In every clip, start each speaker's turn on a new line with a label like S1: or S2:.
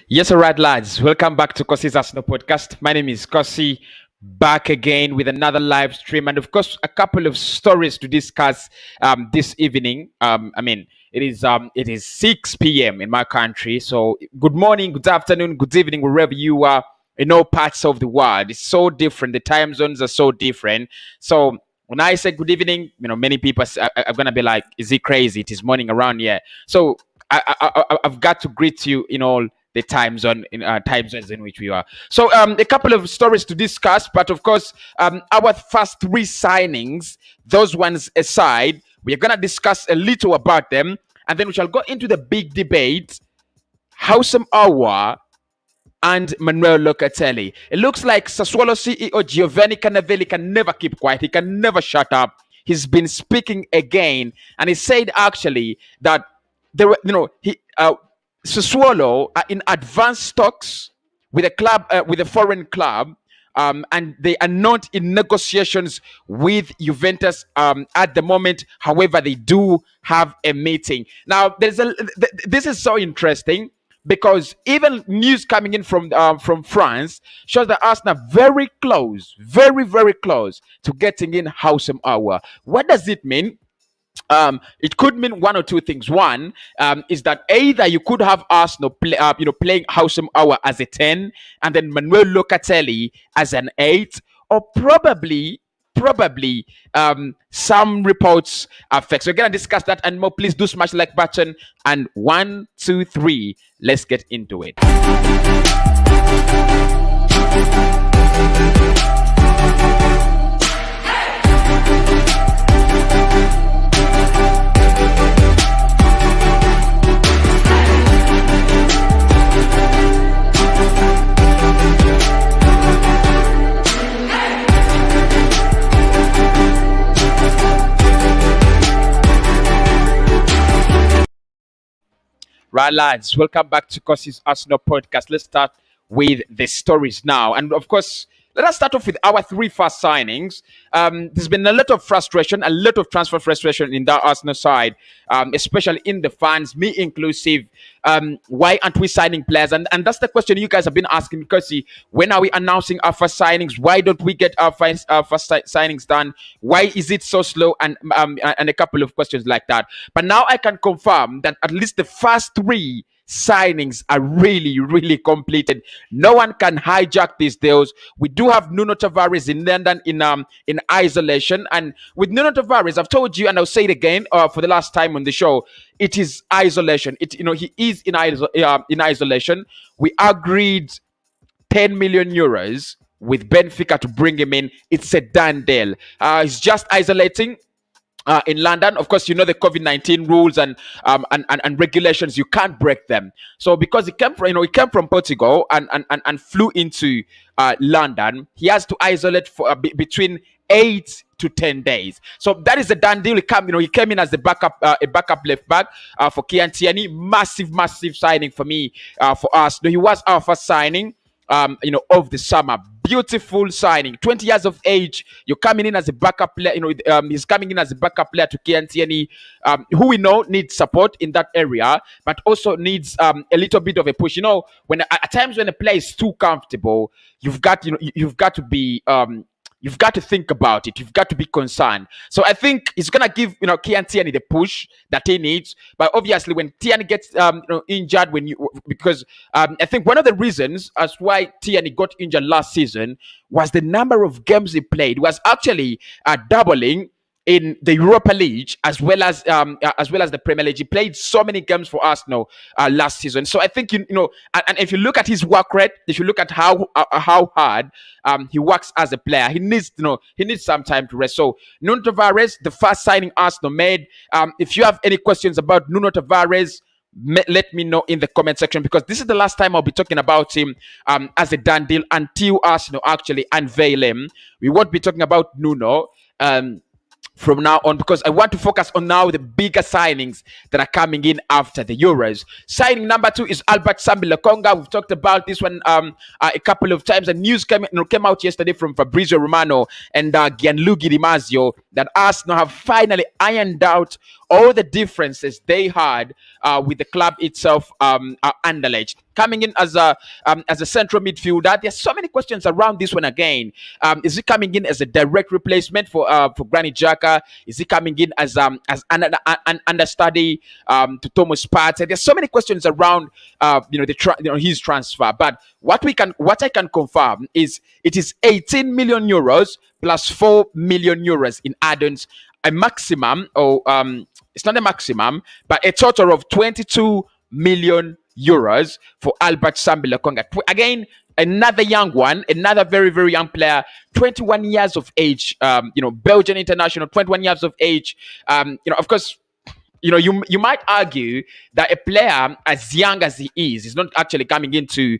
S1: Yes, all right, lads. Welcome back to Cossy's Arsenal podcast. My name is Cossy, back again with another live stream, and of course, a couple of stories to discuss this evening. It is 6 p.m. in my country, so good morning, good afternoon, good evening, wherever you are in all parts of the world. It's so different. The time zones are so different. So when I say good evening, many people are gonna be like, "Is he crazy? It is morning around here." So I've got to greet you in all the time zones in which we are. So a couple of stories to discuss, but of course, our first three signings, those ones aside, we are gonna discuss a little about them, and then we shall go into the big debate: Housem Aouar and Manuel Locatelli. It looks like Sassuolo CEO Giovanni Canavelli can never keep quiet. He can never shut up. He's been speaking again, and he said actually that there were, Sassuolo are in advanced talks with a club, with a foreign club, and they are not in negotiations with Juventus at the moment. However, they do have a meeting now. This is so interesting because even news coming in from France shows that Arsenal are very close, very very close to getting in Housem Aouar. What does it mean? It could mean one or two things. One is that either you could have Arsenal playing Housem Aouar as a 10 and then Manuel Locatelli as an 8, or probably some reports are fake. So we're gonna discuss that and more. Please do smash the like button, and 1, 2, 3, let's get into it. Right, lads, welcome back to Cossy's Arsenal podcast. Let's start with the stories now. And of course, let us start off with our three first signings. There's been a lot of frustration, a lot of transfer frustration in the Arsenal side, especially in the fans, me inclusive. Why aren't we signing players? And that's the question you guys have been asking, because when are we announcing our first signings? Why don't we get our first signings done? Why is it so slow? And a couple of questions like that. But now I can confirm that at least the first three signings are really, really completed. No one can hijack these deals. We do have Nuno Tavares in London in isolation, and with Nuno Tavares, I've told you, and I'll say it again for the last time on the show, it is isolation. He is in isolation. We agreed 10 million euros with Benfica to bring him in. It's a done deal. He's just isolating in London. Of course, you know the COVID-19 rules and regulations. You can't break them. So because he came from Portugal and flew into London, he has to isolate for between 8 to 10 days. So that is a done deal. He came in as a backup left back for Kian Tierney. Massive signing for me, for us. He was our first signing of the summer. Beautiful signing. 20 years of age. You're coming in as a backup player. He's coming in as a backup player to Kian Tierney, who we know needs support in that area, but also needs a little bit of a push. When at times when a player is too comfortable, you've got to be you've got to think about it. You've got to be concerned. So I think he's gonna give Kian Tierney the push that he needs. But obviously, when Tierney gets injured, because I think one of the reasons as why Tierney got injured last season was the number of games he played. It was actually doubling in the Europa League as well as the Premier League. He played so many games for Arsenal last season. So I think and if you look at his work rate, if you look at how hard he works as a player, he needs some time to rest. So Nuno Tavares, the first signing Arsenal made. If you have any questions about Nuno Tavares, let me know in the comment section, because this is the last time I'll be talking about him as a done deal until Arsenal actually unveil him. We won't be talking about Nuno. from now on, because I want to focus on now the bigger signings that are coming in after the Euros. Signing number 2 is Albert Sambi Lokonga. We've talked about this one a couple of times. And news came out yesterday from Fabrizio Romano and Gianluigi Di Marzio that Arsenal have finally ironed out all the differences they had with the club itself Anderlecht. Coming in as a central midfielder, there's so many questions around this one again. Is he coming in as a direct replacement for Granit Xhaka? Is he coming in as an understudy to Thomas Partey? There's so many questions around his transfer. But what I can confirm is it is 18 million euros plus 4 million euros in add-ons, a maximum, or it's not a maximum, but a total of 22 million euros for Albert Sambi Lokonga. Again, another young one, another very, very young player, 21 years of age, Belgian international, 21 years of age. Of course, you might argue that a player as young as he is not actually coming in to,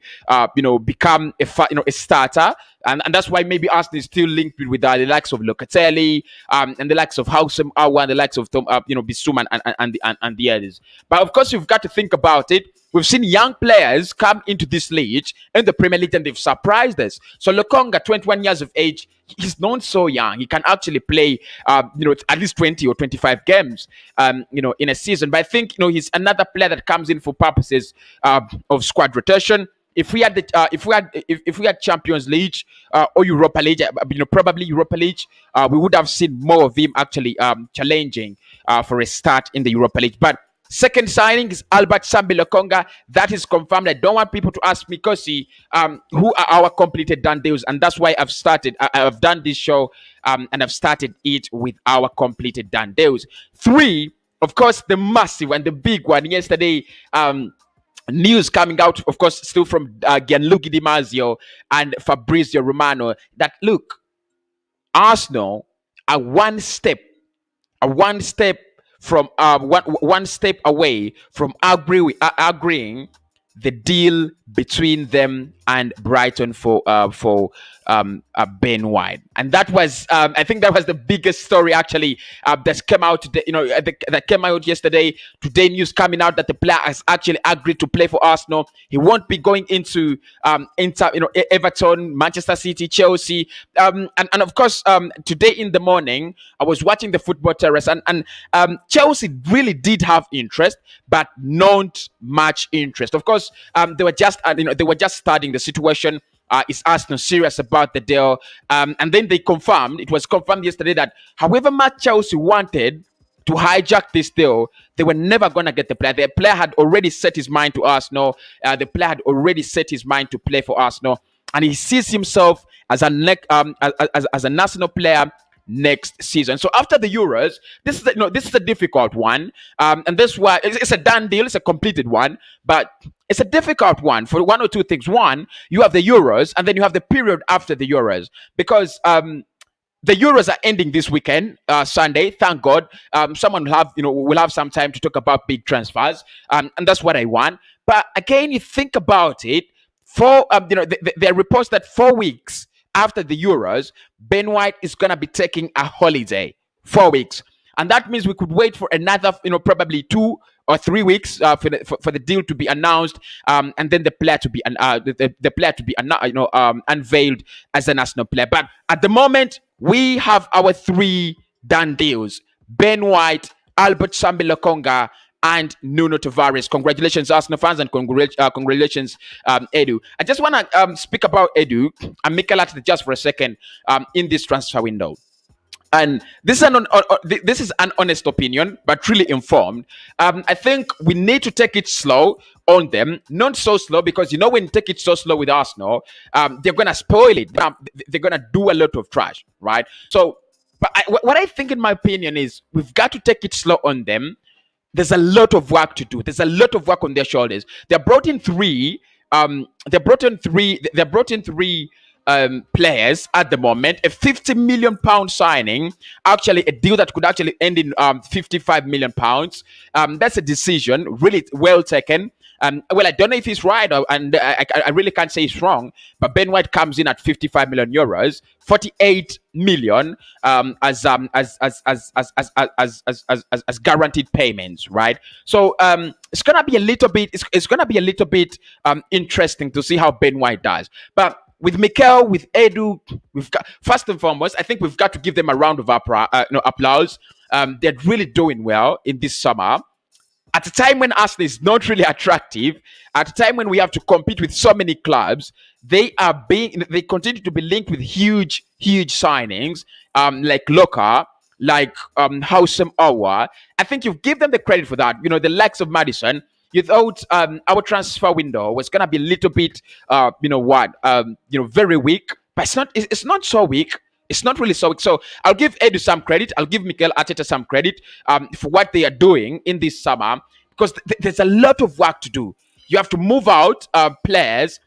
S1: become a starter. And that's why maybe Arsenal is still linked with the likes of Locatelli, and the likes of Aouar, and the likes of Bissouma and the others. But of course, you've got to think about it. We've seen young players come into this league in the Premier League and they've surprised us. So Lokonga, 21 years of age, he's not so young. He can actually play, at least 20 or 25 games, in a season. But I think, he's another player that comes in for purposes of squad rotation. If we had Champions League or Europa League, probably Europa League, we would have seen more of him actually challenging for a start in the Europa League. But second signing is Albert Sambi Lokonga. That is confirmed. I don't want people to ask me, Cossy, who are our completed done deals, and that's why I've done this show, and I've started it with our completed done deals. 3, of course, the massive and the big one yesterday. News coming out, of course, still from Gianluigi Di Marzio and Fabrizio Romano, that look, Arsenal are one step from one step away from agreeing the deal between them and Brighton for Ben White. And that was, I think that was the biggest story actually that came out today, that came out yesterday. Today news coming out that the player has actually agreed to play for Arsenal. He won't be going into Everton, Manchester City, Chelsea. And of course, today in the morning, I was watching the Football Terrace, and Chelsea really did have interest, but not much interest. Of course, they were just studying the situation. Is Arsenal serious about the deal? And then it was confirmed yesterday that however much Chelsea wanted to hijack this deal, they were never going to get the player. The player had already set his mind to Arsenal. The player had already set his mind to play for Arsenal. And he sees himself as a national player next season. So after the Euros, this is a difficult one, and this why it's a done deal. It's a completed one, but it's a difficult one for one or two things. One, you have the Euros, and then you have the period after the Euros, because the Euros are ending this weekend, Sunday. Thank God. Someone will have some time to talk about big transfers, and that's what I want. But again, you think about it. There are reports that 4 weeks after the Euros, Ben White is going to be taking a holiday, 4 weeks. And that means we could wait for another, probably 2 or 3 weeks for the deal to be announced, and then the player to be unveiled as a national player. But at the moment, we have our 3 done deals: Ben White, Albert Sambi Lokonga, and Nuno Tavares. Congratulations, Arsenal fans, and congratulations, Edu. I just want to speak about Edu and Mikel Arteta just for a second in this transfer window. And this is an honest opinion, but really informed. I think we need to take it slow on them, not so slow, because when you take it so slow with Arsenal, they're gonna spoil it. They're gonna do a lot of trash, right? So, but what I think, in my opinion, is we've got to take it slow on them. There's a lot of work to do. There's a lot of work on their shoulders. They brought in three players at the moment. A 50 million pound signing, actually a deal that could actually end in 55 million pounds. That's a decision really well taken. Well, I don't know if he's right, and I really can't say he's wrong. But Ben White comes in at 55 million euros, 48 million as guaranteed payments, right? So it's gonna be a little bit. It's gonna be a little bit interesting to see how Ben White does. But with Mikel, with Edu, we've got, first and foremost, I think we've got to give them a round of applause. They're really doing well in this summer. At a time when Arsenal is not really attractive, at a time when we have to compete with so many clubs, they continue to be linked with huge signings, like Loka, like Housem Aouar. I think you give them the credit for that. You know, the likes of Madison. You thought our transfer window was gonna be a little bit, very weak, but it's not. It's not so weak. It's not really so. So I'll give Edu some credit. I'll give Mikel Arteta some credit for what they are doing in this summer, because there's a lot of work to do. You have to move out players.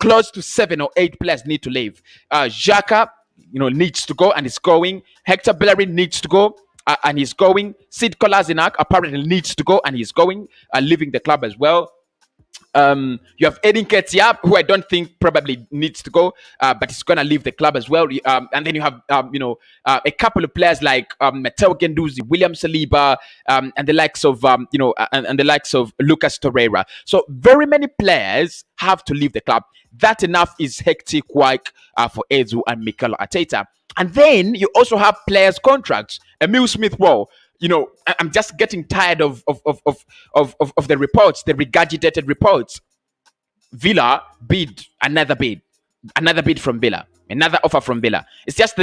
S1: Close to 7 or 8 players need to leave. Xhaka, needs to go and is going. Hector Bellerin needs to go and he's going. Sid Kolasinac apparently needs to go and he's going, leaving the club as well. You have Edin Ketia, who I don't think probably needs to go, but he's gonna leave the club as well. And then you have a couple of players like Matteo Guendouzi, William Saliba, and the likes of and the likes of Lucas Torreira. So very many players have to leave the club. That enough is hectic work for Edu and Mikel Arteta. And then you also have players' contracts. Emile Smith-Rowe. I'm just getting tired of the reports, the regurgitated reports. Villa another bid from Villa, another offer from Villa. It's just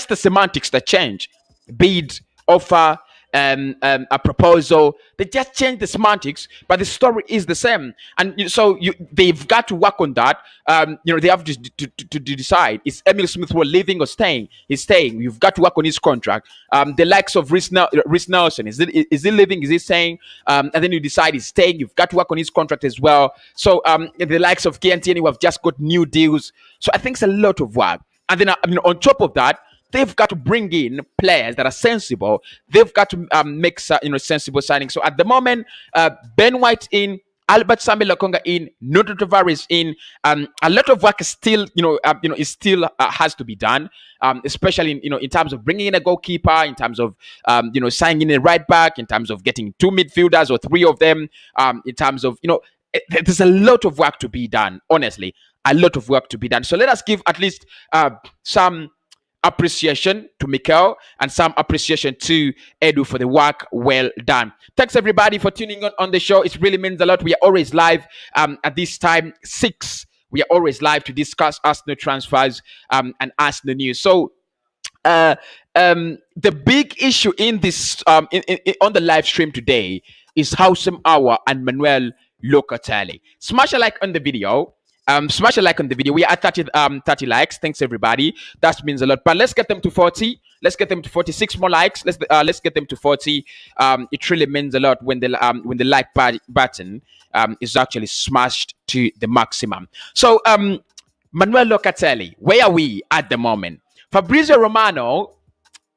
S1: the semantics that change. Bid, offer, a proposal. They just change the semantics, but the story is the same. And so they've got to work on that. They have to decide: is Emile Smith-Rowe leaving or staying? He's staying. You've got to work on his contract. The likes of Rhys Nelson, is he leaving? Is he staying? And then you decide he's staying. You've got to work on his contract as well. So the likes of KNTN, who have just got new deals. So I think it's a lot of work. And then on top of that, they've got to bring in players that are sensible. They've got to make sensible signings. So at the moment, Ben White in, Albert Samuel Lokonga in, Nuno Tavares in. A lot of work is still, has to be done, especially in terms of bringing in a goalkeeper, in terms of signing a right back, in terms of getting 2 midfielders or 3 of them, in terms of there's a lot of work to be done. Honestly, a lot of work to be done. So let us give at least some appreciation to Mikel and some appreciation to Edu for the work well done. Thanks everybody for tuning on the show. It really means a lot. We are always live at this time 6. We are always live to discuss Arsenal transfers and Arsenal news. So the big issue in this on the live stream today is Housem Aouar and Manuel Locatelli. Smash a like on the video. Smash a like on the video. We are at 30 likes. Thanks everybody. That means a lot. But let's get them to 40. Let's get them to 46 more likes. Let's get them to 40. It really means a lot when the like button is actually smashed to the maximum. So Manuel Locatelli, where are we at the moment? Fabrizio Romano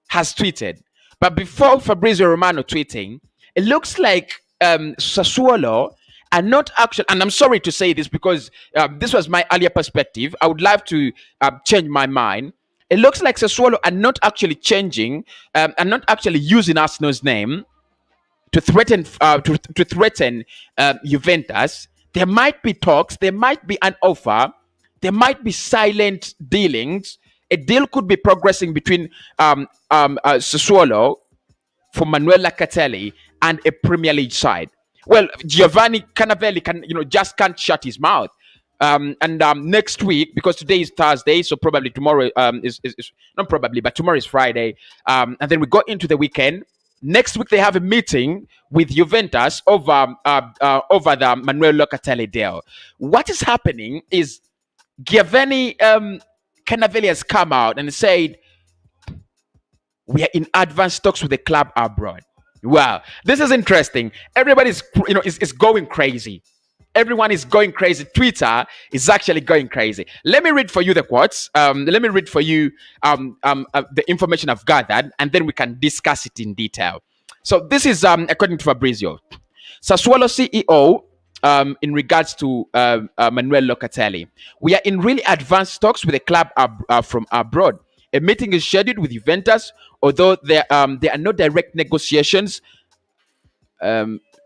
S1: has tweeted, but before Fabrizio Romano tweeting, it looks like Sassuolo are not actually, and I'm sorry to say this because this was my earlier perspective. I would love to change my mind. It looks like Sassuolo are not actually changing, and not actually using Arsenal's name to threaten Juventus. There might be talks. There might be an offer. There might be silent dealings. A deal could be progressing between Sassuolo for Manuel Locatelli and a Premier League side. Well, Giovanni Canavelli just can't shut his mouth. And next week, because today is Thursday, so probably tomorrow is not probably, but tomorrow is Friday. And then we go into the weekend. Next week they have a meeting with Juventus over the Manuel Locatelli deal. What is happening is Giovanni Canavelli has come out and said, we are in advanced talks with the club abroad. Wow, this is interesting. Everybody's is going crazy. Everyone is going crazy. Twitter is actually going crazy. Let me read for you the quotes. Let me read for you the information I've gathered, and then we can discuss it in detail. So this is according to Fabrizio. Sassuolo CEO, in regards to Manuel Locatelli. We are in really advanced talks with the club from abroad. A meeting is scheduled with Juventus, although there are no direct negotiations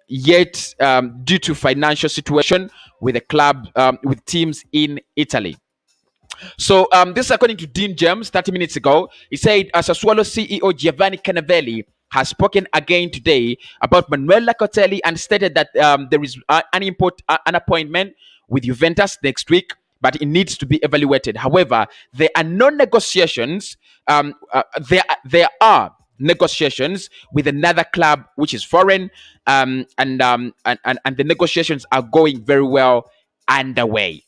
S1: yet due to financial situation with the club, with teams in Italy. So this is according to Dean James 30 minutes ago. He said Sassuolo CEO Giovanni Canavelli has spoken again today about Manuel Locatelli and stated that there is an appointment with Juventus next week, but it needs to be evaluated. However, there are no negotiations. There are negotiations with another club which is foreign, and the negotiations are going very well underway.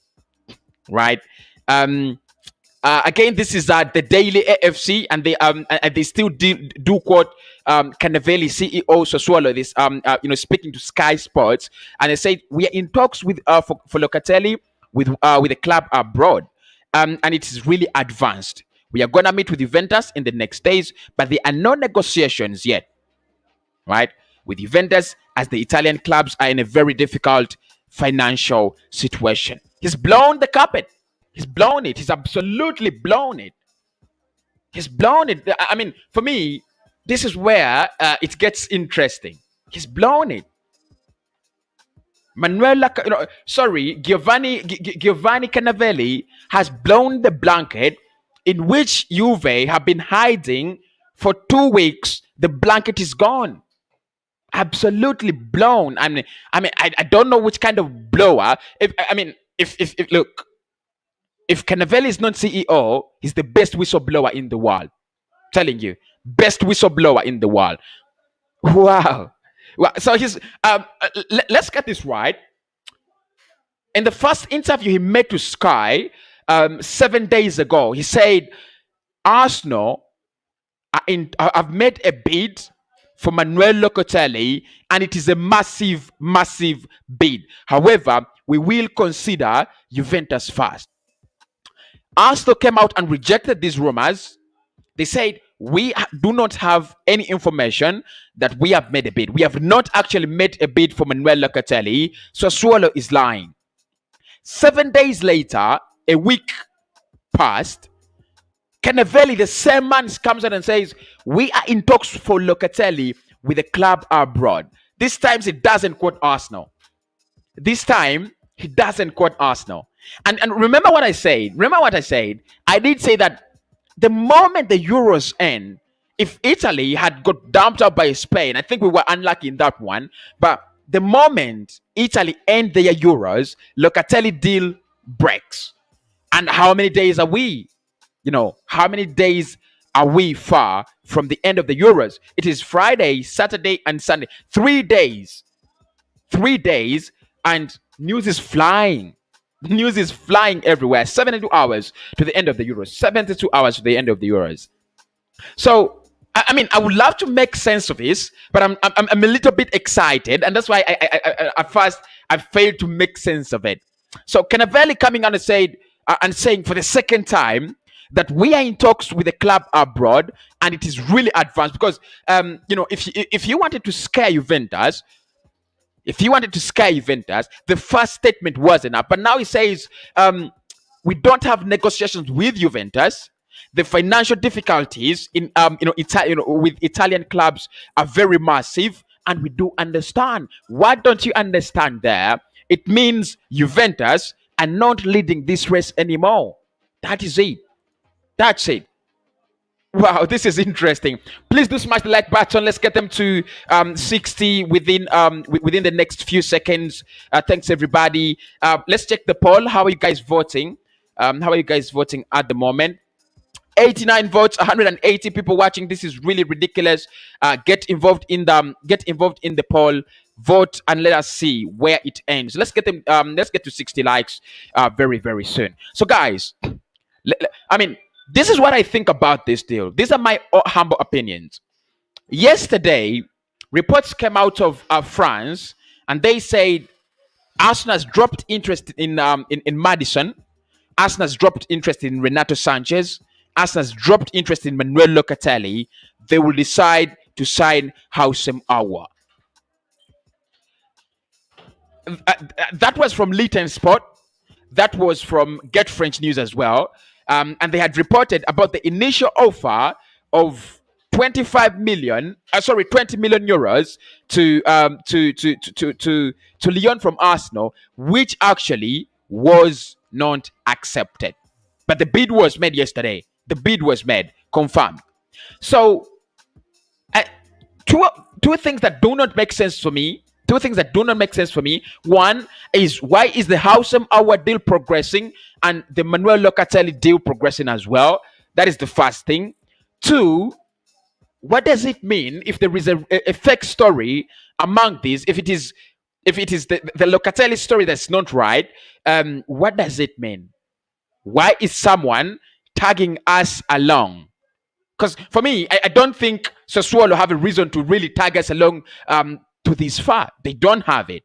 S1: Right. Again, this is the Daily AFC, and they still do quote Canavelli, CEO Sassuolo, this speaking to Sky Sports, and they say we are in talks with for Locatelli with a club abroad, and it is really advanced. We are gonna meet with Juventus in the next days, but there are no negotiations yet, right? With Juventus, as the Italian clubs are in a very difficult financial situation. He's blown the carpet. He's blown it. He's absolutely blown it. He's blown it. I mean, for me, this is where it gets interesting. He's blown it. Giovanni Canavelli has blown the blanket in which Juve have been hiding for 2 weeks. The blanket is gone. Absolutely blown. I don't know which kind of blower. If Canavelli is not CEO, he's the best whistleblower in the world. I'm telling you, best whistleblower in the world. Wow. So he's let's get this right. In the first interview he made to Sky 7 days ago, he said Arsenal have made a bid for Manuel Locatelli, and it is a massive, massive bid. However, we will consider Juventus first. Arsenal came out and rejected these rumors. They said, we do not have any information that we have made a bid. We have not actually made a bid for Manuel Locatelli. So Sassuolo is lying. 7 days later, a week passed, Canavelli, the same man, comes out and says, we are in talks for Locatelli with a club abroad. This time he doesn't quote Arsenal. This time he doesn't quote Arsenal. And remember what I said. I did say that the moment the Euros end, if Italy had got dumped out by Spain, I think we were unlucky in that one. But the moment Italy end their Euros, Locatelli deal breaks. And how many days are we? How many days are we far from the end of the Euros? It is Friday, Saturday, and Sunday. 3 days. 3 days, and news is flying. News is flying everywhere. 72 hours to the end of the Euros. 72 hours to the end of the Euros. So, I would love to make sense of this, but I'm a little bit excited, and that's why I at first I failed to make sense of it. So Canavelli coming on and saying for the second time that we are in talks with a club abroad, and it is really advanced because if you wanted to scare Juventus. The first statement was enough. But now he says, we don't have negotiations with Juventus. The financial difficulties in with Italian clubs are very massive, and we do understand. What don't you understand there? It means Juventus are not leading this race anymore. That is it. That's it. Wow, this is interesting. Please do smash the like button. Let's get them to 60 within the next few seconds. Thanks everybody. Let's check the poll. How are you guys voting? How are you guys voting at the moment? 89 votes, 180 people watching. This is really ridiculous. Get involved in the poll. Vote and let us see where it ends. Let's get to 60 likes very, very soon. So guys, this is what I think about this deal. These are my humble opinions. Yesterday, reports came out of France, and they said Arsenal has dropped interest in Madison. Arsenal has dropped interest in Renato Sanchez. Arsenal has dropped interest in Manuel Locatelli. They will decide to sign Houssem Aouar. That was from Leighton Sport. That was from Get French News as well. And they had reported about the initial offer of 20 million euros to Lyon from Arsenal, which actually was not accepted. But the bid was made yesterday. The bid was made, confirmed. So, uh, two things that do not make sense for me. Two things that do not make sense for me. One is, why is the Houssem Aouar deal progressing and the Manuel Locatelli deal progressing as well? That is the first thing. Two, what does it mean if there is a fake story among these? If it is the Locatelli story that's not right, what does it mean? Why is someone tagging us along? Because for me, I don't think Sassuolo have a reason to really tag us along to this far. They don't have it.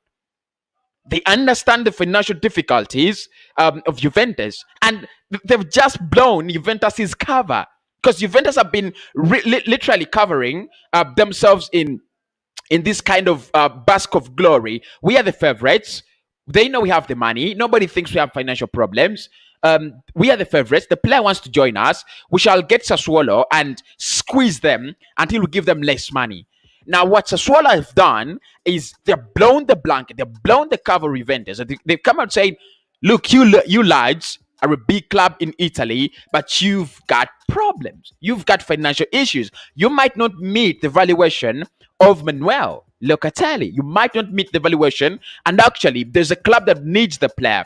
S1: They understand the financial difficulties of Juventus, and they've just blown Juventus's cover, because Juventus have been literally covering themselves in this kind of bask of glory. We are the favorites. They know we have the money. Nobody thinks we have financial problems. We are the favorites. The player wants to join us. We shall get Sassuolo and squeeze them until we give them less money. Now, what Sassuolo have done is they've blown the blanket. They've blown the cover of Juventus. They've come out saying, look, you lads are a big club in Italy, but you've got problems. You've got financial issues. You might not meet the valuation of Manuel Locatelli. You might not meet the valuation. And actually, there's a club that needs the player.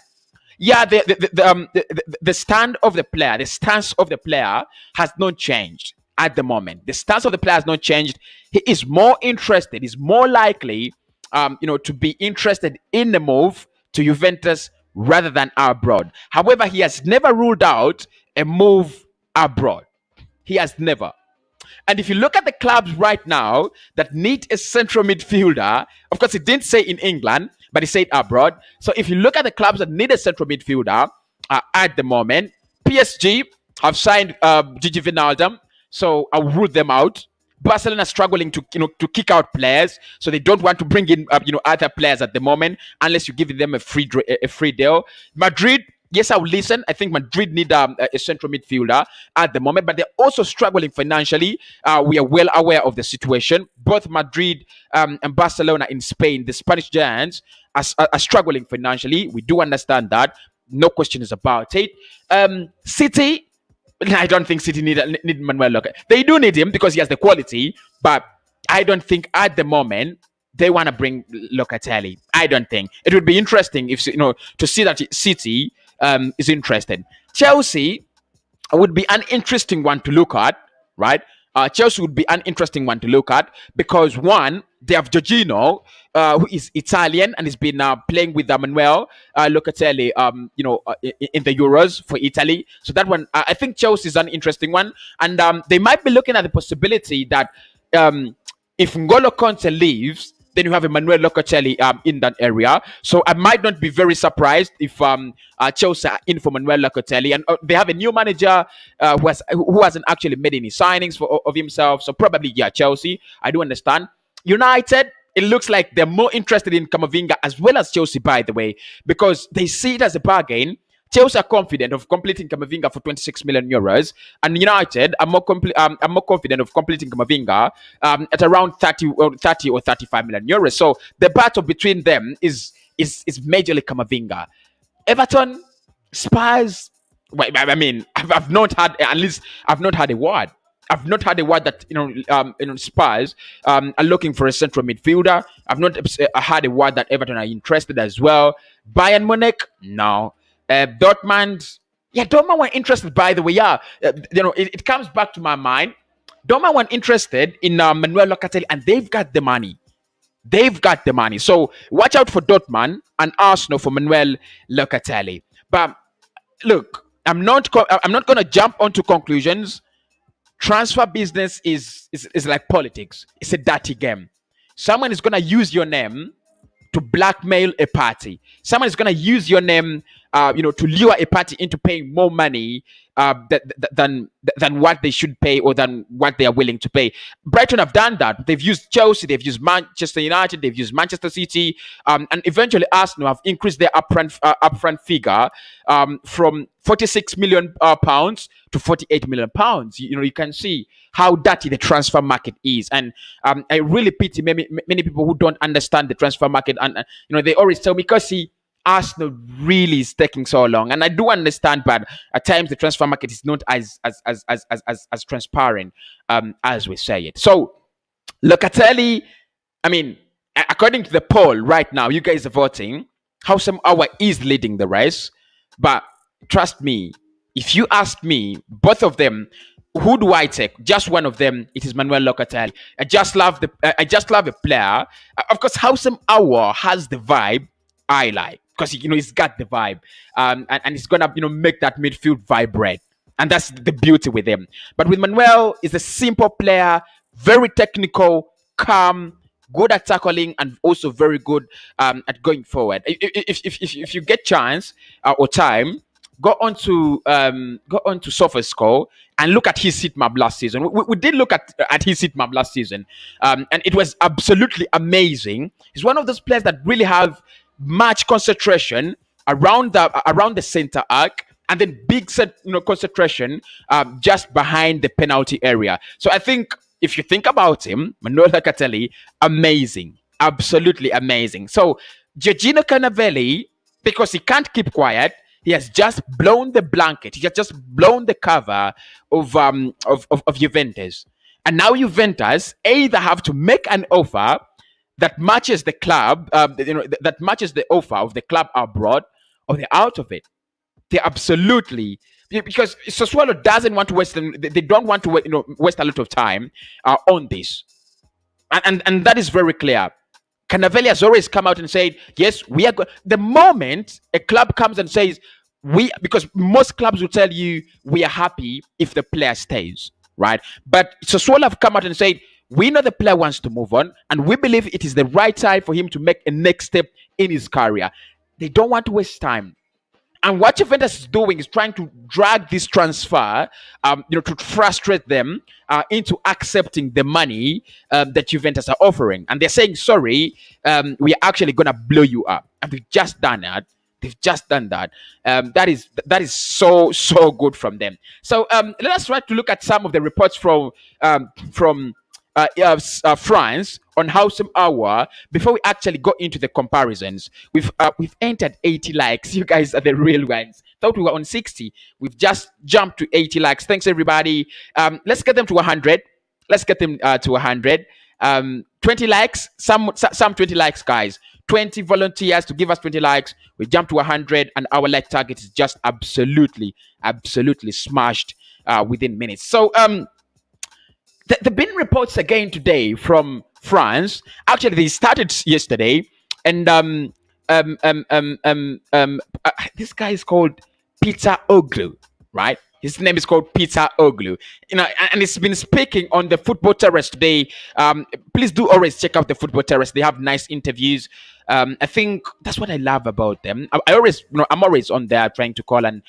S1: Yeah, the stand of the player, the stance of the player has not changed at the moment. The stance of the player has not changed. He is more interested, he's more likely, to be interested in the move to Juventus rather than abroad. However, he has never ruled out a move abroad. He has never. And if you look at the clubs right now that need a central midfielder, of course, he didn't say in England, but he said abroad. So if you look at the clubs that need a central midfielder at the moment, PSG have signed Gigi Wijnaldum, so I'll rule them out. Barcelona are struggling to kick out players, so they don't want to bring in other players at the moment unless you give them a free deal. Madrid, yes, I will listen. I think Madrid need a central midfielder at the moment, but they're also struggling financially. We are well aware of the situation. Both Madrid and Barcelona in Spain, the Spanish giants, are struggling financially. We do understand that. No questions about it. City, I don't think City need Manuel Locatelli. They do need him because he has the quality, but I don't think at the moment they want to bring Locatelli. I don't think. It would be interesting if to see that City is interested. Chelsea would be an interesting one to look at, right? Chelsea would be an interesting one to look at because, one, they have Jorginho, who is Italian and has been playing with Manuel Locatelli, in the Euros for Italy. So that one, I think Chelsea is an interesting one, and they might be looking at the possibility that if N'Golo Conte leaves, then you have Manuel Locatelli in that area. So I might not be very surprised if Chelsea are in for Manuel Locatelli. And they have a new manager who hasn't actually made any signings of himself. So probably, yeah, Chelsea. I do understand. United, it looks like they're more interested in Camavinga as well as Chelsea, by the way, because they see it as a bargain. Chelsea are confident of completing Camavinga for 26 million euros, and United are more confident of completing Camavinga at around 30 or 35 million euros. So the battle between them is majorly Camavinga. Everton, Spurs. Well, I mean, I've not had a word. I've not had a word that Spurs are looking for a central midfielder. I've not had a word that Everton are interested as well. Bayern Munich, no. Dortmund, Dortmund were interested, by the way. It comes back to my mind. Dortmund were interested in Manuel Locatelli, and they've got the money. So watch out for Dortmund and Arsenal for Manuel Locatelli. But look, I'm not going to jump onto conclusions. Transfer business is like politics. It's a dirty game. Someone is going to use your name to blackmail a party. Someone is going to use your name, to lure a party into paying more money than what they should pay or than what they are willing to pay. Brighton have done that. They've used Chelsea, they've used Manchester United, they've used Manchester City, and eventually Arsenal have increased their upfront figure from 46 million pounds to 48 million pounds. You can see how dirty the transfer market is, and I really pity many people who don't understand the transfer market, and they always tell me, Cossy, Arsenal really is taking so long, and I do understand, but at times the transfer market is not as transparent as we say it. So Locatelli, according to the poll right now, you guys are voting. Aouar is leading the race, but trust me, if you ask me, both of them, who do I take? Just one of them. It is Manuel Locatelli. I just love a player. Of course, Aouar has the vibe I like, because he's got the vibe, and he's gonna make that midfield vibrate, and that's the beauty with him. But with Manuel, he's a simple player, very technical, calm, good at tackling, and also very good at going forward. If you get chance or time, go on to SofaScore and look at his heat map last season. We did look at his heat map last season, and it was absolutely amazing. He's one of those players that really have much concentration around the center arc, and then big concentration just behind the penalty area. So I think if you think about him, Manuel Locatelli, amazing, absolutely amazing. So Giorgino Cannavelli, because he can't keep quiet, he has just blown the blanket. He has just blown the cover of Juventus, and now Juventus either have to make an offer that matches the club, that matches the offer of the club abroad, or they're out of it. They're absolutely, because Sassuolo doesn't want to waste them. They don't want to waste a lot of time on this, and that is very clear. Cannavelli has always come out and said, yes, we are the moment a club comes and says because most clubs will tell you we are happy if the player stays, right? But Sassuolo have come out and said, we know the player wants to move on, and we believe it is the right time for him to make a next step in his career. They don't want to waste time. And what Juventus is doing is trying to drag this transfer, to frustrate them into accepting the money that Juventus are offering. And they're saying, sorry, we are actually going to blow you up. And we've just done that. They've just done that. That is so good from them. So let us try to look at some of the reports from France on Aouar before we actually go into the comparisons. We've entered 80 likes. You guys are the real ones. Thought we were on 60. We've just jumped to 80 likes. Thanks everybody. Let's get them to 100. Let's get them to 100. 20 likes. Some 20 likes, guys. 20 volunteers to give us 20 likes. We jumped to 100, and our like target is just absolutely smashed within minutes. So there have been reports again today from France. Actually, they started yesterday, and this guy is called Peter Oglu, right? His name is called Peter Oglu. And he's been speaking on the Football Terrace today. Please do always check out the Football Terrace. They have nice interviews. I think that's what I love about them. I'm always on there trying to call and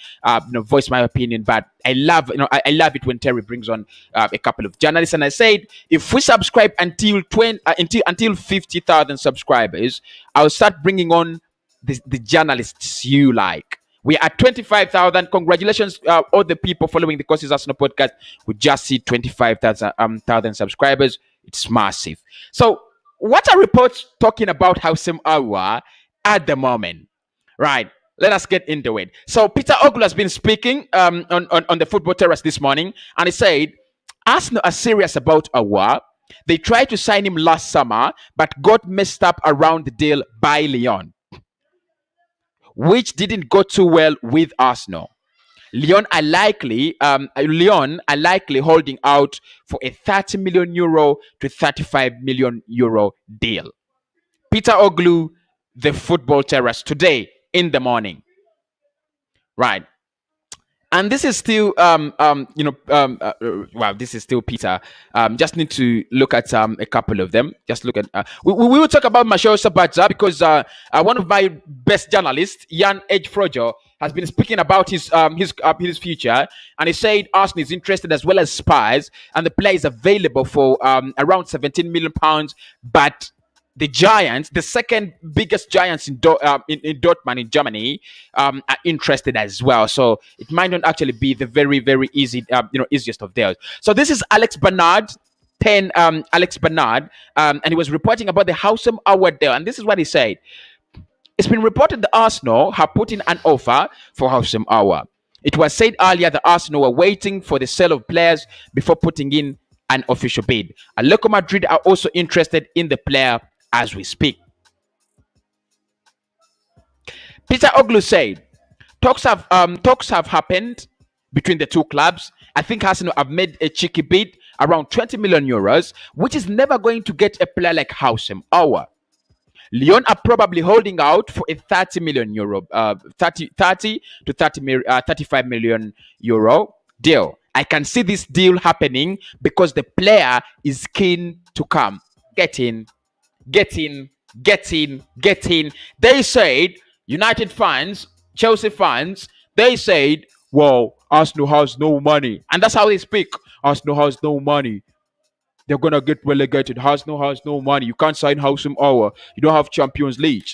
S1: voice my opinion. But I love it when Terry brings on a couple of journalists. And I said, if we subscribe until 50,000 subscribers, I'll start bringing on the journalists you like. We are 25,000. Congratulations, all the people following the Cossy Arsenal podcast. We just see 25,000 subscribers. It's massive. So, what are reports talking about Aouar at the moment? Right. Let us get into it. So, Peter Oglu has been speaking on the Football Terrace this morning, and he said, Arsenal are serious about Aouar. They tried to sign him last summer, but got messed up around the deal by Lyon, which didn't go too well with Arsenal. Lyon are likely holding out for a 30 million euro to 35 million euro deal. Peter Oglu, the Football Terrace, today in the morning. Right. And this is still wow, this is still Peter. Just need to look at a couple of them. Just look at we will talk about Marcel Sabitzer because one of my best journalists, Jan Edgefrojo, has been speaking about his future, and he said Arsenal is interested as well as Spurs, and the player is available for around 17 million pounds, but the Giants, the second biggest Giants in Dortmund in Germany, are interested as well. So it might not actually be the very easy, easiest of theirs. So this is Alex Bernard. Alex Bernard, and he was reporting about the Howsam Aouar deal, and this is what he said. It's been reported that Arsenal have put in an offer for Howsam Aouar. It was said earlier that Arsenal were waiting for the sale of players before putting in an official bid. And Local Madrid are also interested in the player as we speak. Peter Oglu said, talks have happened between the two clubs. I think Arsenal have made a cheeky bid around 20 million euros, which is never going to get a player like Howsam Aouar. Lyon are probably holding out for a 30 million euro, 30 to 35 million euro deal. I can see this deal happening because the player is keen to come. Get in. They said, United fans, Chelsea fans, they said, well, Arsenal has no money. And that's how they speak. Arsenal has no money. They're going to get relegated. Arsenal has no money. You can't sign Howsam Aouar. You don't have Champions League.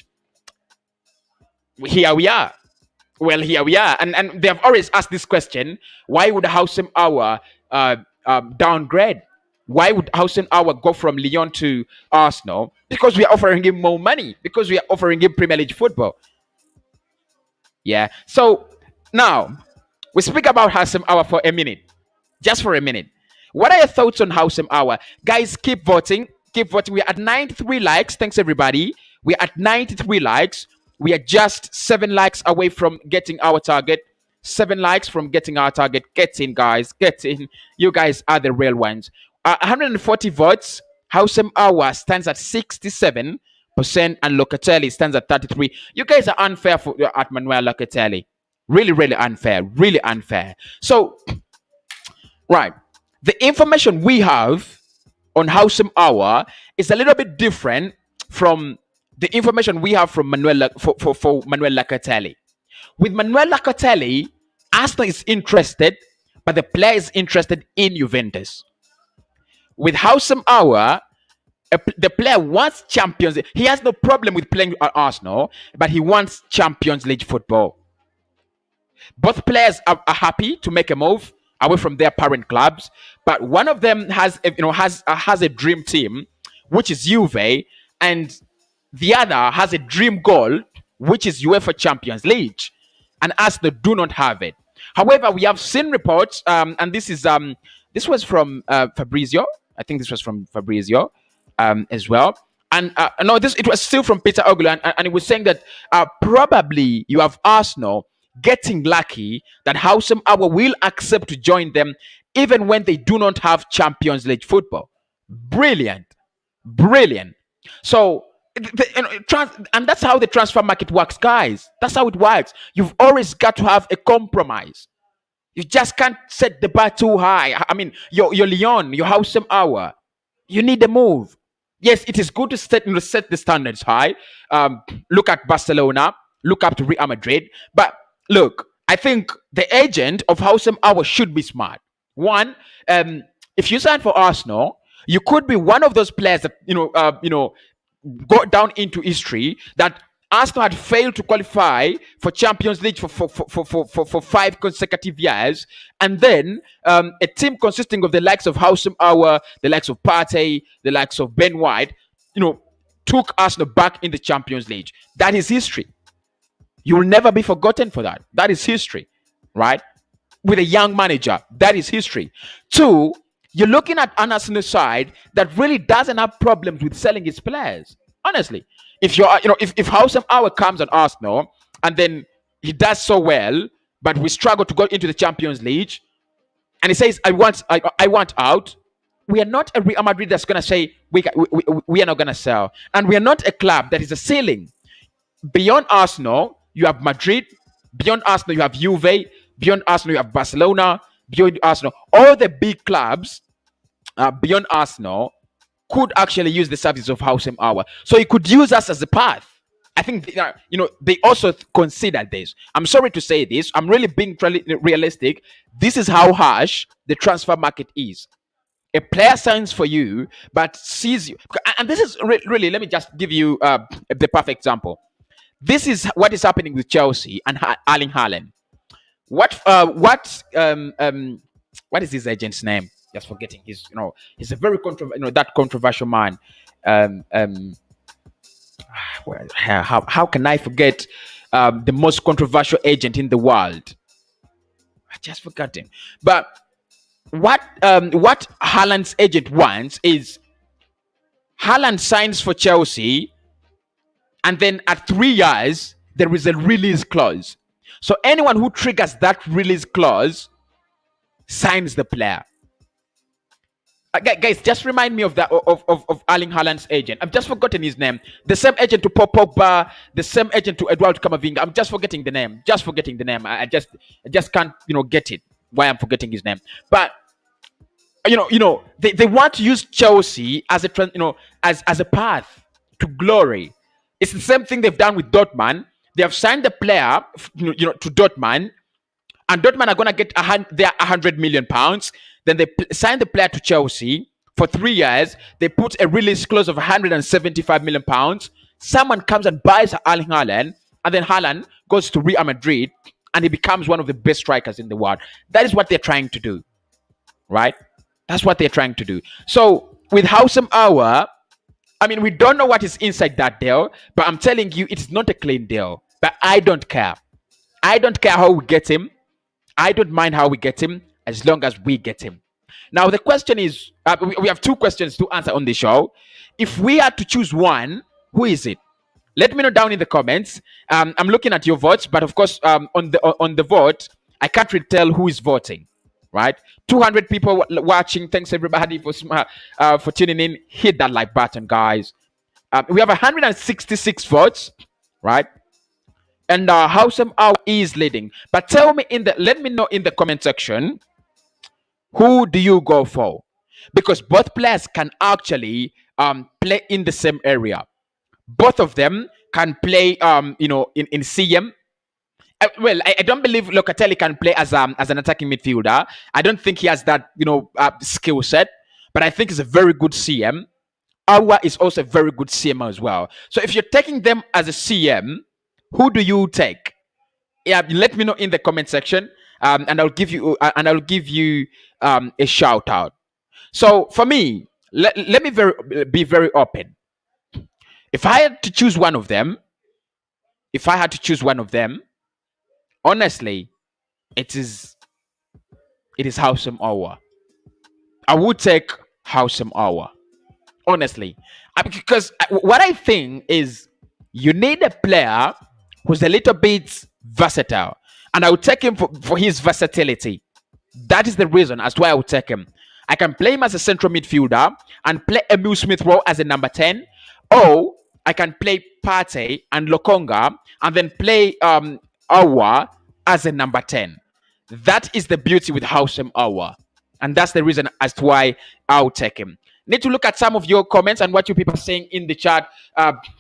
S1: Here we are. Well, here we are. And they have always asked this question. Why would Howsam Aouar downgrade? Why would Howsam Aouar go from Lyon to Arsenal? Because we are offering him more money. Because we are offering him Premier League football. Yeah. So now we speak about Howsam Aouar for a minute. Just for a minute. What are your thoughts on Howsam Aouar? Guys, keep voting. Keep voting. We're at 93 likes. Thanks, everybody. We're at 93 likes. We are just 7 likes away from getting our target. 7 likes from getting our target. Get in, guys. Get in. You guys are the real ones. 140 votes. Howsam Aouar stands at 67%, and Locatelli stands at 33%. You guys are unfair at Manuel Locatelli. Really unfair. Really unfair. So, right. The information we have on Howsam Aouar is a little bit different from the information we have from Manuel for Manuel Locatelli. With Manuel Locatelli, Arsenal is interested, but the player is interested in Juventus. With Howsam Aouar, the player wants Champions League. He has no problem with playing at Arsenal, but he wants Champions League football. Both players are happy to make a move away from their parent clubs, but one of them has a dream team, which is Juve, and the other has a dream goal, which is UEFA Champions League, and Arsenal do not have it. However, we have seen reports, and this was from Fabrizio. I think this was from Fabrizio as well. And no, it was still from Peter Oglu, and it was saying that probably you have Arsenal getting lucky that Howsam Aouar will accept to join them even when they do not have Champions League football. Brilliant. So, and that's how the transfer market works, guys. That's how it works. You've always got to have a compromise. You just can't set the bar too high. I mean, your Lyon, your Howsam Aouar, you need a move. Yes, it is good to set the standards high. Look at Barcelona. Look up to Real Madrid. But look, I think the agent of Howsam Aouar should be smart. One, if you sign for Arsenal, you could be one of those players that go down into history that Arsenal had failed to qualify for Champions League for 5 consecutive years, and then a team consisting of the likes of Howsam Aouar, the likes of Partey, the likes of Ben White, took Arsenal back in the Champions League. That is history. You will never be forgotten for that. That is history, right? With a young manager, that is history. 2, you're looking at an Arsenal side that really doesn't have problems with selling its players. Honestly, if if Howsam Aouar comes on Arsenal and then he does so well, but we struggle to go into the Champions League, and he says, "I want out," we are not a Real Madrid that's going to say we are not going to sell, and we are not a club that is a ceiling. Beyond Arsenal, you have Madrid. Beyond Arsenal, you have Juve. Beyond Arsenal, you have Barcelona. Beyond Arsenal, all the big clubs beyond Arsenal could actually use the service of Housem Aouar. So he could use us as a path. I think they also consider this. I'm sorry to say this. I'm really being realistic. This is how harsh the transfer market is. A player signs for you, but sees you. And this is really. Let me just give you the perfect example. This is what is happening with Chelsea and Erling Haaland. What is his agent's name? Just forgetting. He's a very controversial man. How can I forget the most controversial agent in the world? I just forgot him. But what Haaland's agent wants is Haaland signs for Chelsea, and then at 3 years there is a release clause. So anyone who triggers that release clause signs the player. Guys, just remind me of that of Erling Haaland's agent. I've just forgotten his name. The same agent to Pogba, the same agent to Eduardo Camavinga. I'm just forgetting the name. I just can't get it. Why I'm forgetting his name. But they want to use Chelsea as a path to glory. It's the same thing they've done with Dortmund. They have signed the player to Dortmund, and Dortmund are gonna get their £100 million. Then they sign the player to Chelsea for 3 years. They put a release clause of £175 million. Someone comes and buys Erling Haaland, and then Haaland goes to Real Madrid, and he becomes one of the best strikers in the world. That is what they're trying to do, right? That's what they're trying to do. So with Housem Aouar, I mean, we don't know what is inside that deal, but I'm telling you, it's not a clean deal. But I don't care. I don't care how we get him. I don't mind how we get him, as long as we get him. Now, the question is, we have 2 questions to answer on the show. If we had to choose one, who is it? Let me know down in the comments. I'm looking at your votes, but of course, on the vote, I can't really tell who is voting, right? 200 people watching. Thanks everybody for tuning in. Hit that like button, guys. We have 166 votes, right? And Housem Aouar is leading. But let me know in the comment section, who do you go for? Because both players can actually play in the same area. Both of them can play in CM. Well, I don't believe Locatelli can play as an attacking midfielder. I don't think he has that skill set. But I think he's a very good CM. Aouar is also a very good CM as well. So if you're taking them as a CM, who do you take? Yeah, let me know in the comment section, and I'll give you a shout out. So for me, let me be very open. If I had to choose one of them, honestly, it is Housem Aouar. I would take Housem Aouar, honestly, because what I think is you need a player who's a little bit versatile, and I would take him for his versatility. That is the reason as to why I would take him. I can play him as a central midfielder and play Emile Smith-Rowe as a number 10, or I can play Partey and Lokonga and then play Aouar as a number 10. That is the beauty with Housem Aouar, and that's the reason as to why I'll take him. Need to look at some of your comments and what you people are saying in the chat.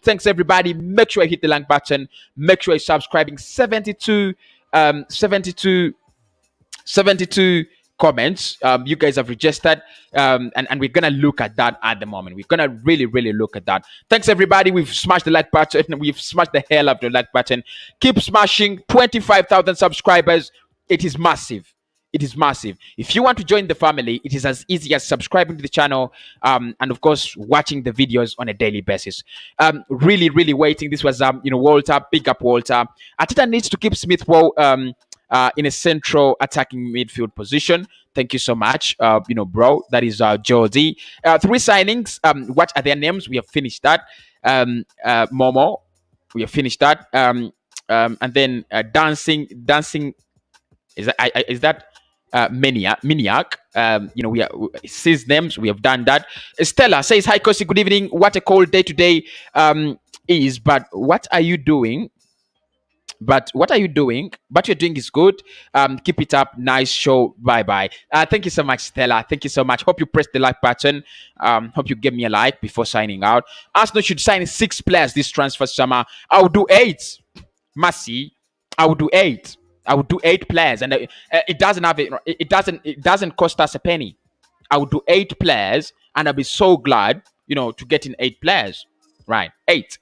S1: Thanks everybody. Make sure you hit the like button. Make sure you're subscribing. 72 comments you guys have registered, and we're gonna look at that at the moment. We're gonna really look at that. Thanks everybody. We've smashed the like button. We've smashed the hell out of the like button. Keep smashing. 25,000 subscribers. It is massive. It is massive. If you want to join the family, it is as easy as subscribing to the channel, and of course watching the videos on a daily basis. Really waiting. This was Walter. Big up Walter. Arteta needs to keep Smith-Rowe in a central attacking midfield position. Thank you so much, bro. That is Jordi. 3 signings. What are their names? We have finished that. Momo. We have finished that. And then dancing. Is that Maniac? We his names. We have done that. Stella says, "Hi, Cossy. Good evening. What a cold day today is. But what are you doing? But what are you doing? What you're doing is good. Keep it up. Nice show. Bye bye. Thank you so much, Stella. Thank you so much. Hope you press the like button. Hope you give me a like before signing out. Arsenal should sign 6 players this transfer summer. I will do 8. Massey, I will do 8. I will do 8 players, and it doesn't have it doesn't cost us a penny. I will do 8 players, and I'll be so glad, to get in 8 players. Right, 8.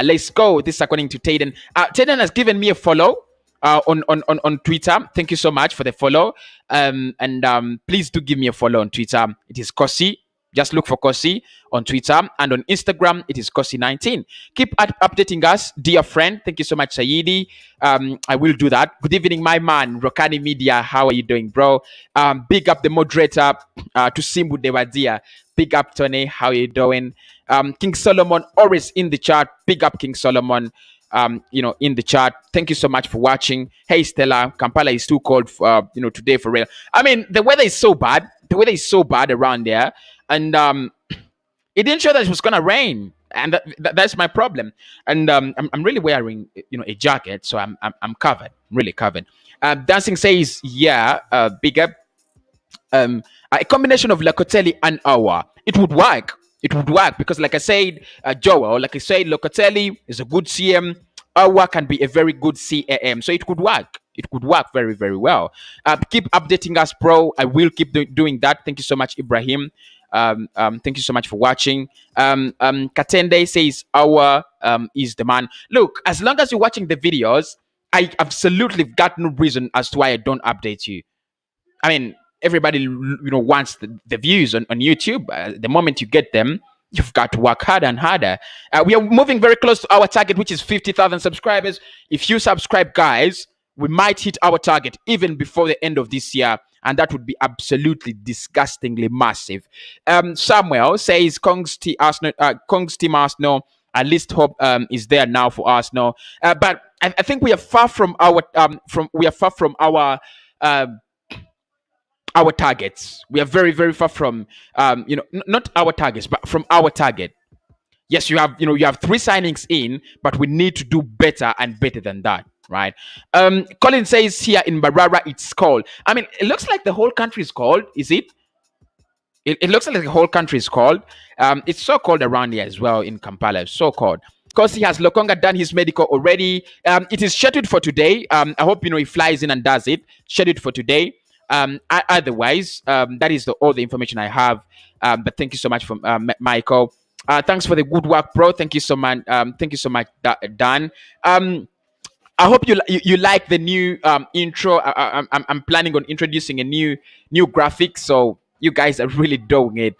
S1: Let's go. This is according to Tayden. Tayden has given me a follow on Twitter. Thank you so much for the follow. And please do give me a follow on Twitter. It is Cossy. Just look for Cossy on Twitter, and on Instagram it is Cossy19. Keep updating us, dear friend. Thank you so much, Saidi. I will do that. Good evening, my man, Rokani Media. How are you doing, bro? Big up the moderator, to Simbu Dewadia. Big up, Tony. How are you doing? King Solomon always in the chat. Big up, King Solomon. In the chat. Thank you so much for watching. Hey, Stella, Kampala is too cold, today for real. I mean, the weather is so bad. The weather is so bad around there, and it didn't show that it was gonna rain, and that's my problem. And I'm really wearing, a jacket, so I'm covered, really covered. Dancing says, yeah, big up. A combination of Locatelli and Aouar, it would work. It would work because, like I said, Joel, like I said, Locatelli is a good CM. Aouar can be a very good CAM, so it could work. It could work very, very well. Keep updating us, bro. I will keep doing that. Thank you so much, Ibrahim. Thank you so much for watching. Katende says Aouar is the man. Look, as long as you're watching the videos, I absolutely got no reason as to why I don't update you. I mean, everybody, wants the views on YouTube. The moment you get them, you've got to work harder and harder. We are moving very close to our target, which is 50,000 subscribers. If you subscribe, guys, we might hit our target even before the end of this year, and that would be absolutely disgustingly massive. Samuel says, Kong's team Arsenal, at least hope is there now for Arsenal. But I think we are far from our our targets. We are very, very far from not our targets, but from our target. Yes, you have 3 signings in, but we need to do better and better than that, right? Colin says here in Barara it's cold. I mean, it looks like the whole country is cold. Is it? It looks like the whole country is cold. It's so cold around here as well in Kampala. It's so cold. Cossy has Lokonga done his medical already. It is scheduled for today. I hope he flies in and does it. Scheduled for today. Otherwise, that is all the information I have. But thank you so much for Michael. Thanks for the good work, bro. Thank you so much. Thank you so much, Dan. I hope you like the new intro. I'm planning on introducing a new graphic, so you guys are really doing it.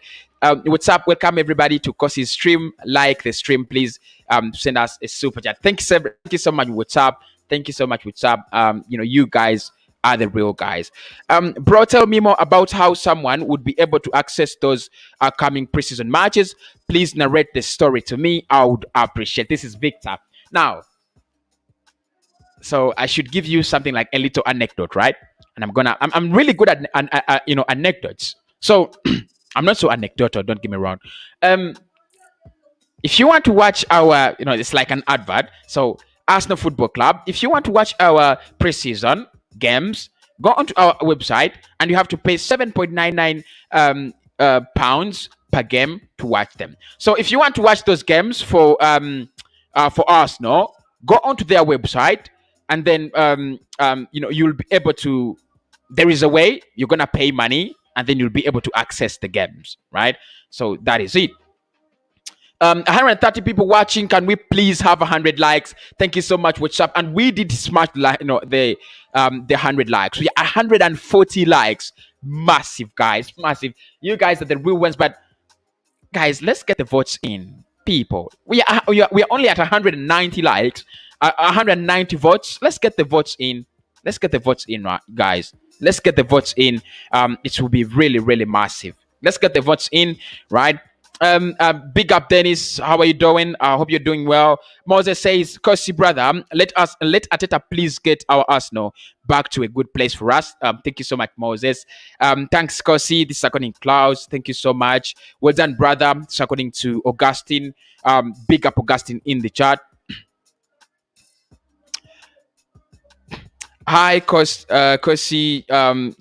S1: What's up? Welcome everybody to Cossy's stream. Like the stream, please. Send us a super chat. Thank you so much. What's up? Thank you so much. What's up? You guys are the real guys. Bro, tell me more about how someone would be able to access those upcoming preseason matches. Please narrate the story to me. I would appreciate. This is Victor. Now, so I should give you something like a little anecdote, right? And I'm really good at anecdotes. So I'm not so anecdotal, don't get me wrong. If you want to watch our, it's like an advert. So Arsenal Football Club, if you want to watch our preseason games, go onto our website and you have to pay 7.99 pounds per game to watch them. So if you want to watch those games for Arsenal, go onto their website and then you'll be able to. There is a way you're gonna pay money and then you'll be able to access the games, right? So that is it. 130 people watching. Can we please have 100 likes? Thank you so much. What's up? And we did smash the 100 likes. We are 140 likes. Massive, guys. Massive. You guys are the real ones. But guys, let's get the votes in. People, we are only at 190 likes. 190 votes. Let's get the votes in. Let's get the votes in, guys. Let's get the votes in. It will be really, really massive. Let's get the votes in, right? Big up, Dennis. How are you doing? I hope you're doing well. Moses says, Cossy brother, let Arteta please get our Arsenal back to a good place for us. Thank you so much, Moses. Thanks, Cossy. This is according to Klaus. Thank you so much. Well done, brother. This is according to Augustine. Big up, Augustine, in the chat. Hi, Cossy,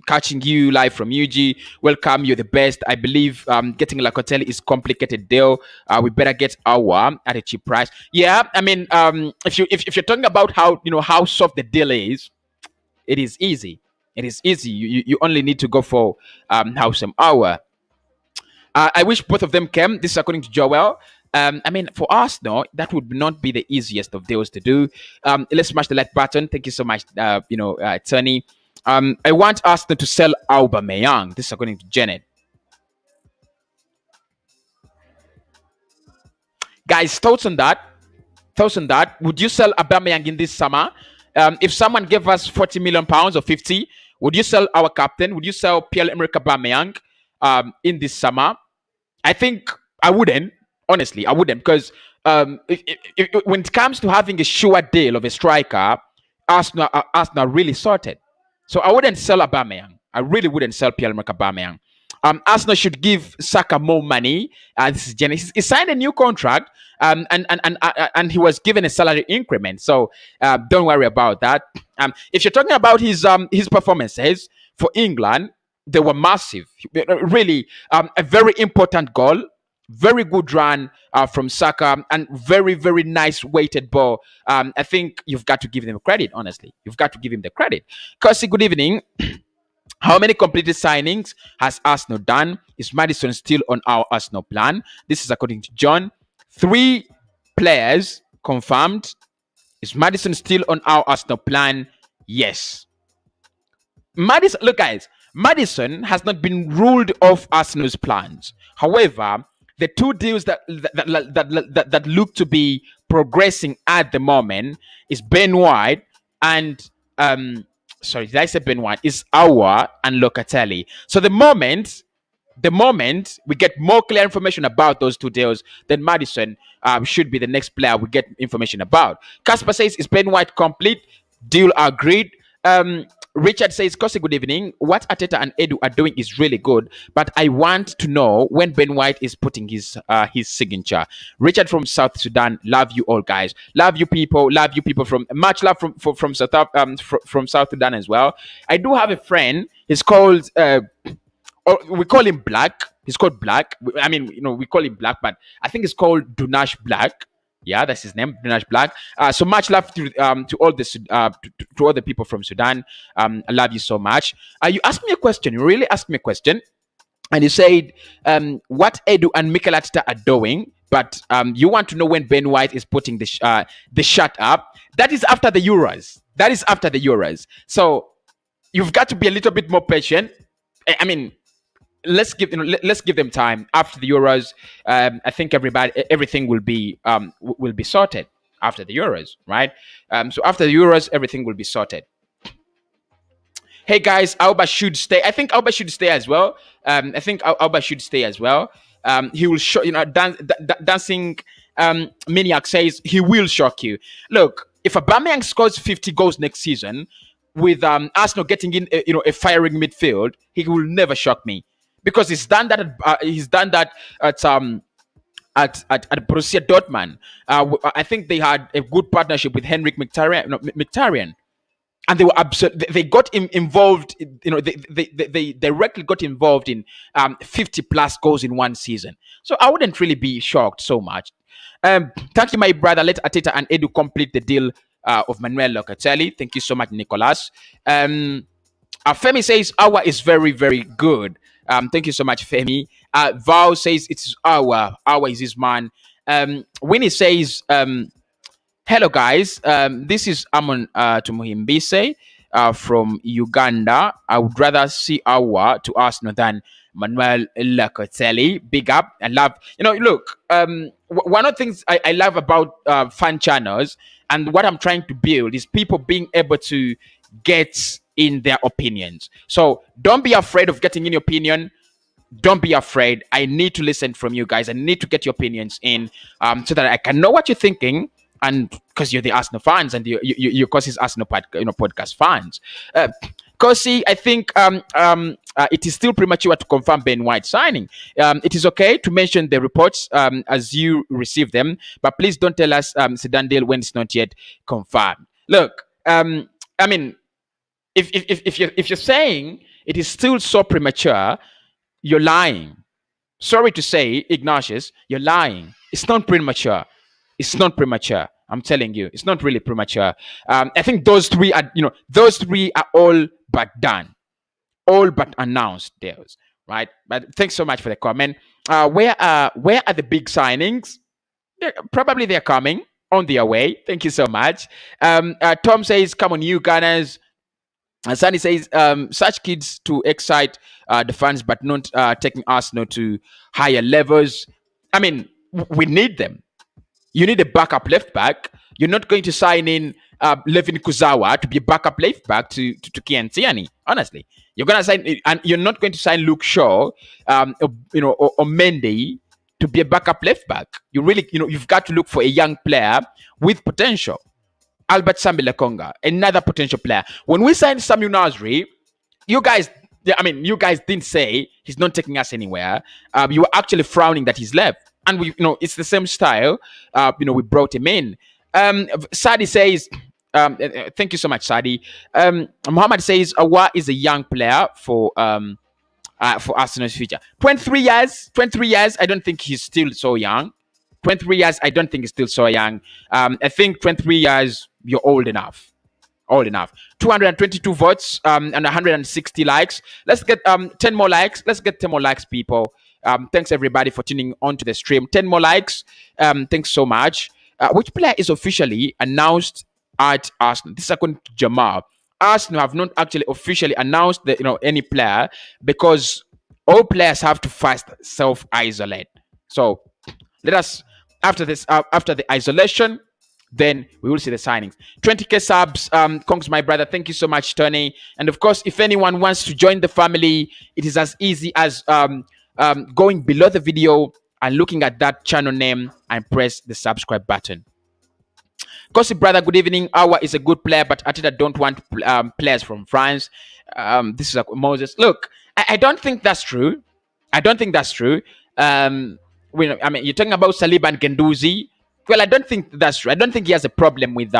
S1: catching you live from UG. Welcome, you're the best. I believe getting Locatelli is complicated deal. We better get Aouar at a cheap price. Yeah, I mean, if you're talking about how how soft the deal is, it is easy. It is easy. You only need to go for House Aouar. I wish both of them came. This is according to Joel. I mean, for us, no, that would not be the easiest of deals to do. Let's smash the like button. Thank you so much, Tony. I want Arsenal to sell Aubameyang. This is according to Janet. Guys, thoughts on that? Thoughts on that? Would you sell Aubameyang in this summer? If someone gave us 40 million pounds or 50, would you sell our captain? Would you sell Pierre-Emerick Aubameyang in this summer? I think I wouldn't. Honestly, I wouldn't because when it comes to having a sure deal of a striker, Arsenal really sorted. So I wouldn't sell Aubameyang. I really wouldn't sell Pierre-Emerick Aubameyang. Arsenal should give Saka more money. This is Genesis. He signed a new contract, and he was given a salary increment. So don't worry about that. If you're talking about his performances for England, they were massive. Really, a very important goal, very good run from Saka, and very, very nice weighted ball. I think you've got to give him credit, honestly. You've got to give him the credit. Cossy, good evening. How many completed signings has Arsenal done? Is Madison still on our Arsenal plan? This is according to John. 3 players confirmed. Is Madison still on our Arsenal plan? Yes. Madison, look, guys, Madison has not been ruled off Arsenal's plans. However, the 2 deals that look to be progressing at the moment is Ben White and sorry, did I say Ben White? Is Aouar and Locatelli. So the moment we get more clear information about those 2 deals, then Madison should be the next player we get information about. Casper says, is Ben White complete? Deal agreed. Richard says, Cossy, good evening. What Ateta and Edu are doing is really good, but I want to know when Ben White is putting his signature. Richard from South Sudan, love you all, guys. Love you people. Love you people from much love from South Sudan as well. I do have a friend. He's called we call him Black. He's called Black. I mean, we call him Black, but I think it's called Dunash Black. Yeah, that's his name, Dunash Black. So much love to all the to all the people from Sudan. I love you so much. You asked me a question. You really asked me a question, and you said what Edu and Mikel Arteta are doing, but you want to know when Ben White is putting the shut up. That is after the Euros. That is after the Euros. So you've got to be a little bit more patient. I mean, let's give them time after the Euros. I think everything will be sorted after the Euros, right? So after the Euros, everything will be sorted. Hey guys, Auba should stay. I think Auba should stay as well. I think Auba should stay as well. He will show, dancing. Maniac says he will shock you. Look, if Aubameyang scores 50 goals next season with Arsenal getting in, a firing midfield, he will never shock me. Because he's done that. He's done that at Borussia Dortmund. I think they had a good partnership with Henrik Mkhitaryan, and they were they got involved. They directly got involved in 50 plus goals in one season. So I wouldn't really be shocked so much. Thank you, my brother. Let Ateta and Edu complete the deal of Manuel Locatelli. Thank you so much, Nicolas. Femi says Aouar is very, very good. Thank you so much, Femi. Val says it's Aouar. Aouar is his man. Winnie says, hello, guys. This is Amon Tumuhimbise from Uganda. I would rather see Aouar to Arsenal than Manuel Locatelli. Big up. I love, look, one of the things I love about fan channels and what I'm trying to build is people being able to get in their opinions. So don't be afraid of getting in your opinion. Don't be afraid. I need to listen from you guys. I need to get your opinions in so that I can know what you're thinking. And because you're the Arsenal fans and you're Cossy's Arsenal podcast fans. Cossy, I think it is still premature to confirm Ben White signing. It is okay to mention the reports as you receive them, but please don't tell us Sedan deal when it's not yet confirmed. Look, I mean, If you're saying it is still so premature, you're lying. Sorry to say, Ignatius, you're lying. It's not premature. It's not premature. I'm telling you, it's not really premature. I think those three are, those three are all but done, all but announced deals, right? But thanks so much for the comment. Where are the big signings? Probably they're coming on their way. Thank you so much. Tom says, "Come on, you Gunners." Sunny says, "Such kids to excite the fans, but not taking Arsenal to higher levels." I mean, we need them. You need a backup left back. You're not going to sign in Levin Kuzawa to be a backup left back to Kiantiani. Honestly, you're gonna sign, and you're not going to sign Luke Shaw, or Mendy to be a backup left back. You really, you've got to look for a young player with potential. Albert Sambi Lakonga, another potential player. When we signed Samuel Nasri, you guys didn't say he's not taking us anywhere. You were actually frowning that he's left. And it's the same style. We brought him in. Sadi says, thank you so much, Sadi. Muhammad says, Aouar is a young player for Arsenal's future. 23 years. I don't think he's still so young. 23 years, I don't think he's still so young. I think 23 years, you're old enough. 222 votes and 160 likes. Let's get 10 more likes. Let's get 10 more likes, people. Thanks everybody for tuning on to the stream. 10 more likes. Thanks so much. Which player is officially announced at Arsenal? This is according to Jamal. Arsenal have not actually officially announced any player, because all players have to first self-isolate. So let us, after the isolation, then we will see the signings. 20k subs. Kongs, my brother, thank you so much, Tony. And of course, if anyone wants to join the family, it is as easy as going below the video and looking at that channel name and press the subscribe button. Cossy, brother, good evening. Aouar is a good player, but Arteta don't want players from France. This is Moses. Look, I don't think that's true. You're talking about Saliba and Guendouzi. Well, I don't think that's true. I don't think he has a problem with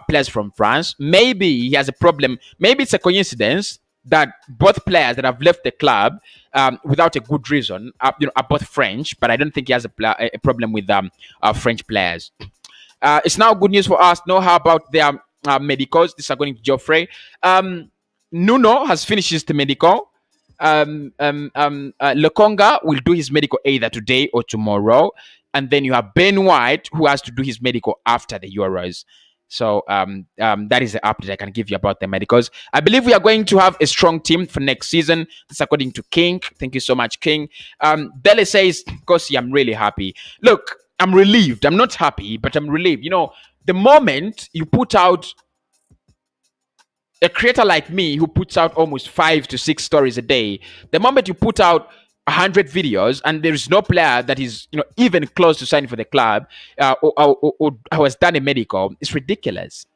S1: players from France. Maybe he has a problem. Maybe it's a coincidence that both players that have left the club without a good reason are both French. But I don't think he has a problem with French players. It's now good news for us. Know how about their medicals? This is according to Geoffrey. Nuno has finished his medical. Lokonga will do his medical either today or tomorrow. And then you have Ben White, who has to do his medical after the Euros. So that is the update I can give you about the medicals. I believe we are going to have a strong team for next season. That's according to King. Thank you so much, King. Bele says, Cossy, I'm really happy. Look, I'm relieved. I'm not happy, but I'm relieved. The moment you put out a creator like me who puts out almost 5 to 6 stories a day, the moment you put out 100 videos and there is no player that is even close to signing for the club or has done a medical, it's ridiculous.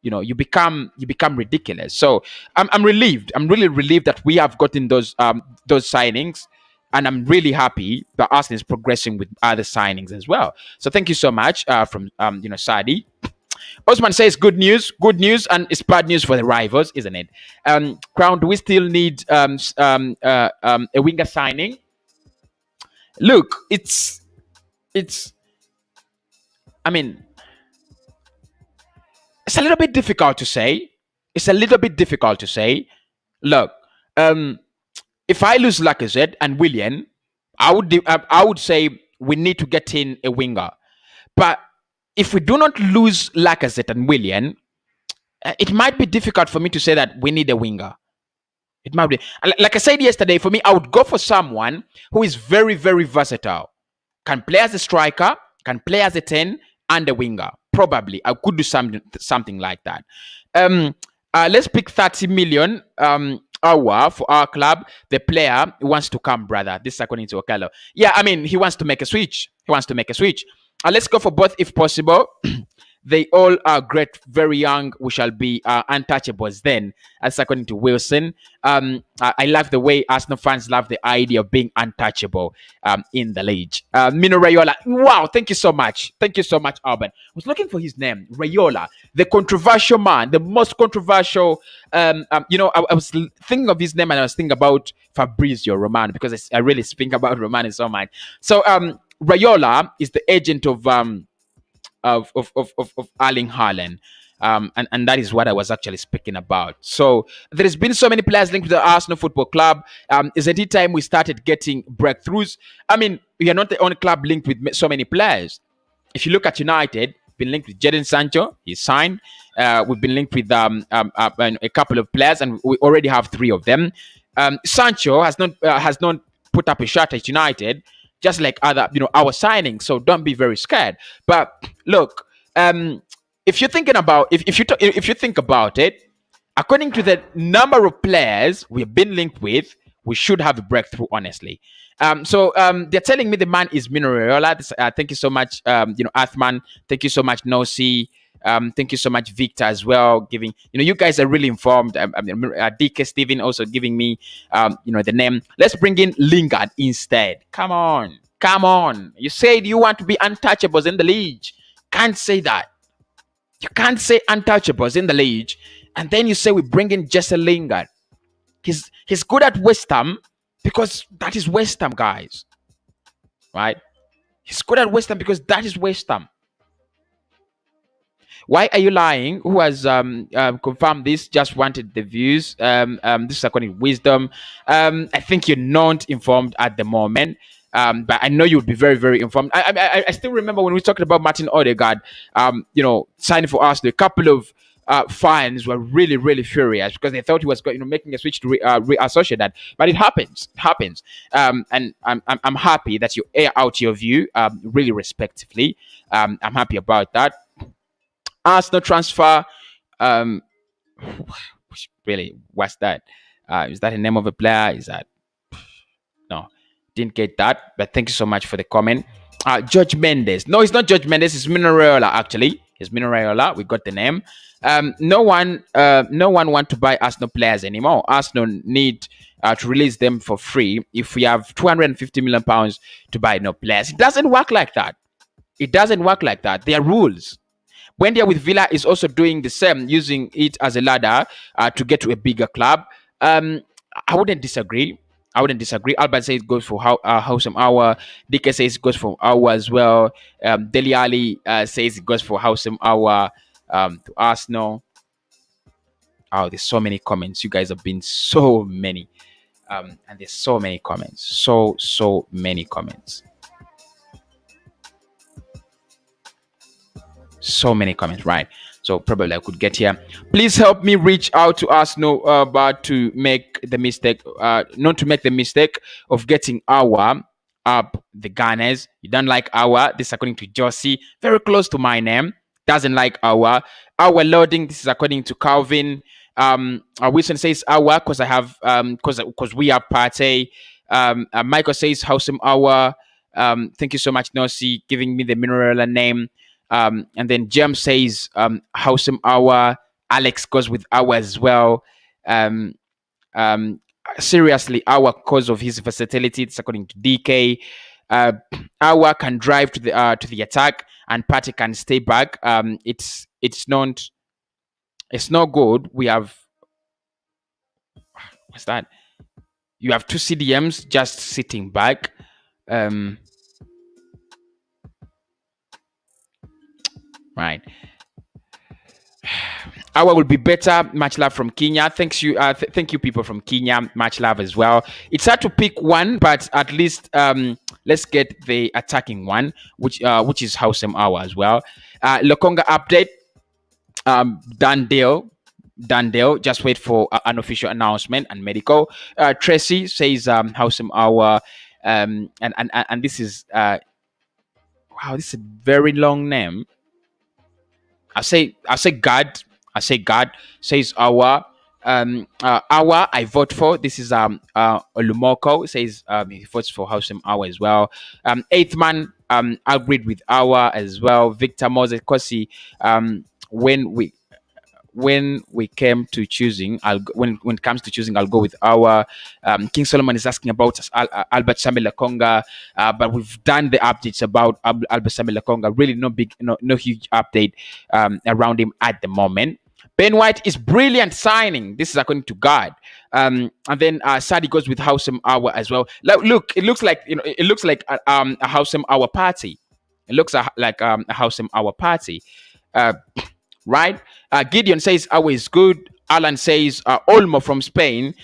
S1: You become ridiculous. So I'm relieved. I'm really relieved that we have gotten those signings, and I'm really happy that Arsenal is progressing with other signings as well. So thank you so much from Sadi. Osman says, good news, and it's bad news for the rivals, isn't it? Crown, do we still need a winger signing? Look, it's a little bit difficult to say. Look, if I lose Lacazette and Willian, I would say we need to get in a winger. But if we do not lose Lacazette and Willian, it might be difficult for me to say that we need a winger. It might be. Like I said yesterday, for me, I would go for someone who is very, very versatile. Can play as a striker, can play as a 10, and a winger. Probably. I could do something like that. Let's pick 30 million Aouar for our club. The player wants to come, brother. This is according to Okello. Yeah, he wants to make a switch. Let's go for both if possible. They all are great, very young. We shall be untouchables then. That's according to Wilson. I love the way Arsenal fans love the idea of being untouchable in the league. Mino Raiola, wow, thank you so much. Thank you so much, Alban. I was looking for his name, Raiola, the controversial man, the most controversial. I was thinking of his name and I was thinking about Fabrizio Romano because I really think about Romano so much. So Raiola is the agent of Erling Haaland. And that is what I was actually speaking about. So there has been so many players linked to the Arsenal Football Club. Isn't it time we started getting breakthroughs? I mean, we are not the only club linked with so many players. If you look at United, been linked with Jadon Sancho, he's signed. We've been linked with a couple of players, and we already have 3 of them. Sancho has not put up a shot at United, just like other our signings. So don't be very scared. But look, if you're thinking about if you think about it, according to the number of players we've been linked with, we should have a breakthrough, honestly. So they're telling me the man is Mino Raiola. Thank you so much, Athman. Thank you so much, Nosi. Thank you so much, Victor, as well. Giving, you guys are really informed. DK Steven also giving me, the name. Let's bring in Lingard instead. Come on. You said you want to be untouchables in the league. Can't say that. You can't say untouchables in the league, and then you say we bring in Jesse Lingard. He's good at West Ham because that is West Ham, guys. Right? He's good at West Ham because that is West Ham. Why are you lying? Who has confirmed this? Just wanted the views. This is according to wisdom. I think you're not informed at the moment. But I know you would be very, very informed. I still remember when we talked about Martin Odegaard, signing for Arsenal. A couple of fans were really, really furious because they thought he was making a switch to Real Sociedad. But it happens. And I'm happy that you air out your view really respectively. I'm happy about that. Arsenal transfer. Really, what's that? Is that the name of a player? Is that no? Didn't get that, but thank you so much for the comment. George Mendes. No, it's not George Mendes. It's Mino Raiola, actually. It's Mino Raiola. We got the name. No one want to buy Arsenal players anymore. Arsenal need to release them for free. If we have 250 million pounds to buy no players, it doesn't work like that. There are rules. Wendia with Villa is also doing the same, using it as a ladder to get to a bigger club. I wouldn't disagree. Albert says it goes for Houssem Aouar. DK says it goes for Aouar as well. Deli Ali says it goes for Houssem Aouar to Arsenal. Oh, there's so many comments. You guys have been so many. And there's so many comments. So many comments. So many comments, right? So probably I could get here. Please help me reach out to Arsenal, but to make the mistake, not to make the mistake of getting Aouar up the Gunners. You don't like Aouar. This is according to Josie, very close to my name. Doesn't like Aouar. Aouar loading. This is according to Calvin. Wilson says Aouar because I have because we are party. Michael says Houssem Aouar. Thank you so much, Nosi, giving me the mineral name. And then Jem says Houssem Aouar. Alex goes with Aouar as well. Seriously, Aouar because of his versatility. It's according to DK. Aouar can drive to the attack, and Partey can stay back. It's not good. We have what's that? You have 2 CDMs just sitting back. Right. Aouar will be better. Much love from Kenya. Thank you, people from Kenya. Much love as well. It's hard to pick one, but at least let's get the attacking one, which is Houssem Aouar as well. Lokonga update. Done deal. Just wait for an official announcement and medical. Tracy says Houssem Aouar. And this is wow, this is a very long name. I say God says Aouar. Aouar, I vote for. This is Olumoko says he votes for Housem Aouar as well. Eighth man, agreed with Aouar as well. Victor Moses Cossy, when we came to choosing, when it comes to choosing, I'll go with Aouar. King Solomon is asking about Albert Samuel Lakonga, but we've done the updates about Albert Samuel Lakonga. Really, no huge update around him at the moment. Ben White is brilliant signing. This is according to God. And then Sadi goes with Housem Aouar as well. Look, it looks like it looks like a Housem Aouar party. It looks like a Housem Aouar party. Right? Gideon says Aouar is good. Alan says Olmo from Spain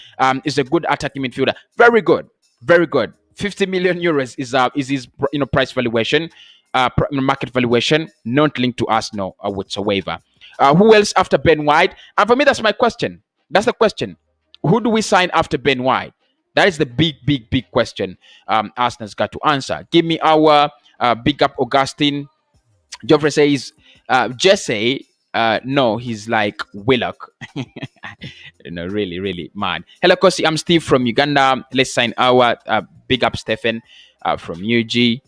S1: is a good attacking midfielder. Very good, very good. 50 million euros is his price valuation, market valuation, not linked to Arsenal whatsoever. Who else after Ben White? And for me, that's my question. That's the question. Who do we sign after Ben White? That is the big question Arsenal's got to answer. Give me Aouar. Big up Augustine. Geoffrey says Jesse. No, he's like Willock. Really mad. Hello, Cossy. I'm Steve from Uganda. Let's sign Aouar. Big up Stephen from UG.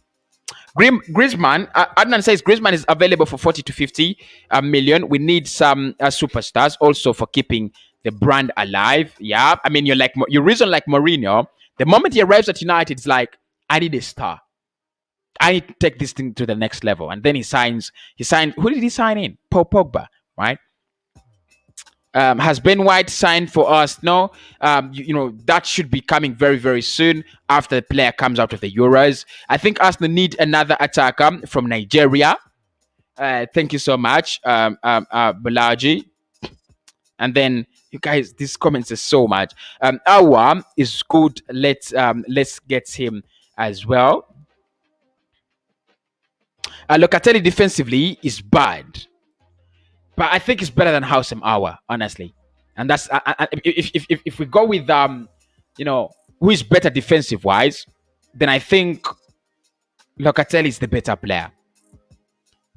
S1: Griezmann, Adnan says Griezmann is available for 40 to 50 million. We need some superstars also for keeping the brand alive. Yeah, I mean, you reason like Mourinho. The moment he arrives at United, it's like, I need a star. I need to take this thing to the next level. And then he signed, who did he sign in? Paul Pogba, right? Has Ben White signed for us? No. That should be coming very, very soon after the player comes out of the Euros. I think Arsenal need another attacker from Nigeria. Thank you so much, Balaji. And then you guys, these comments are so much. Aouar is good. Let's get him as well. Locatelli defensively is bad. But I think it's better than Housem Aouar, honestly. And that's if we go with who is better defensive wise, then I think Locatelli is the better player.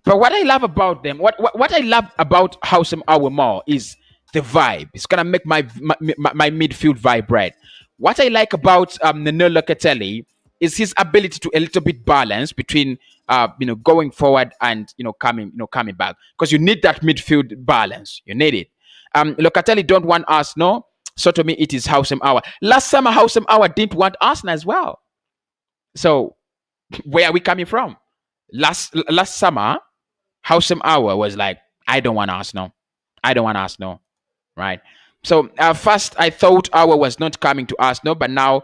S1: But what I love about them, what I love about Housem Aouar more is the vibe. It's gonna make my midfield vibrate. What I like about Nino Locatelli is his ability to a little bit balance between going forward and coming back, because you need that midfield balance. You need it. Locatelli don't want Arsenal, so to me it is Housem Aouar. Last summer Housem Aouar didn't want Arsenal as well. So where are we coming from? Last summer Housem Aouar was like, I don't want Arsenal, right? So first I thought Aouar was not coming to Arsenal, but now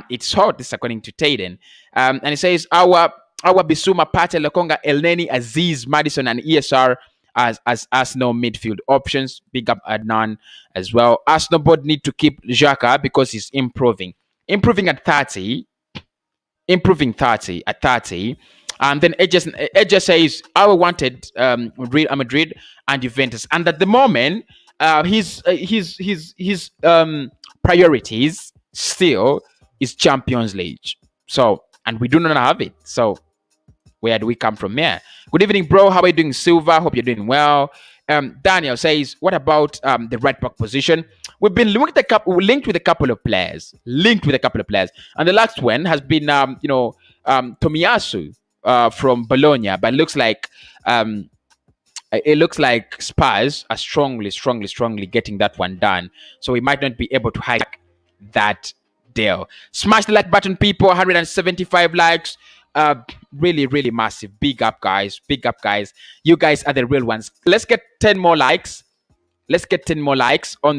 S1: it's hot. This is according to Tayden. And it says Aouar, Bissouma, Partey, Lokonga, Elneny, Aziz, Madison, and ESR as Arsenal midfield options. Big up Adnan as well. Arsenal board need to keep Xhaka because he's improving at 30. At 30. And then Edge says Aouar wanted Real Madrid and Juventus, and at the moment his priorities still is Champions League. So, and we do not have it. So where do we come from here? Good evening, bro. How are you doing, Silva? Hope you're doing well. Daniel says, what about the right back position? We've been linked with a couple of players. And the last one has been Tomiyasu from Bologna, but it looks like Spurs are strongly getting that one done. So we might not be able to hack that deal. Smash the like button, people. 175 likes. Really massive. Big up, guys. You guys are the real ones. Let's get 10 more likes. On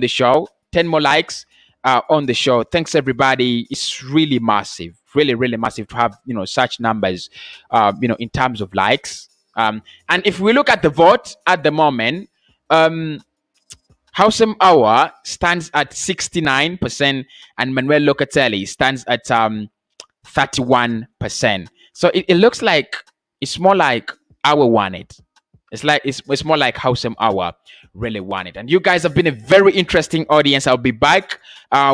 S1: the show. 10 more likes on the show. Thanks, everybody. It's really massive. Really massive to have such numbers in terms of likes. And if we look at the vote at the moment, Housem Aouar stands at 69% and Manuel Locatelli stands at 31%. So it looks like it's more like Aouar won it. It's more like Housem Aouar really won it. And you guys have been a very interesting audience. I'll be back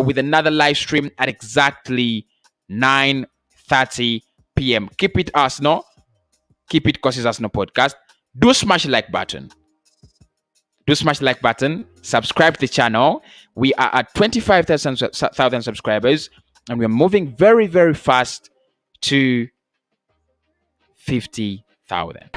S1: with another live stream at exactly 9:30 p.m. Keep it Arsenal. Keep it Cossy's Arsenal podcast. Do smash the like button. do smash the like button, subscribe to the channel. We are at 25,000 subscribers, and we're moving very, very fast to 50,000.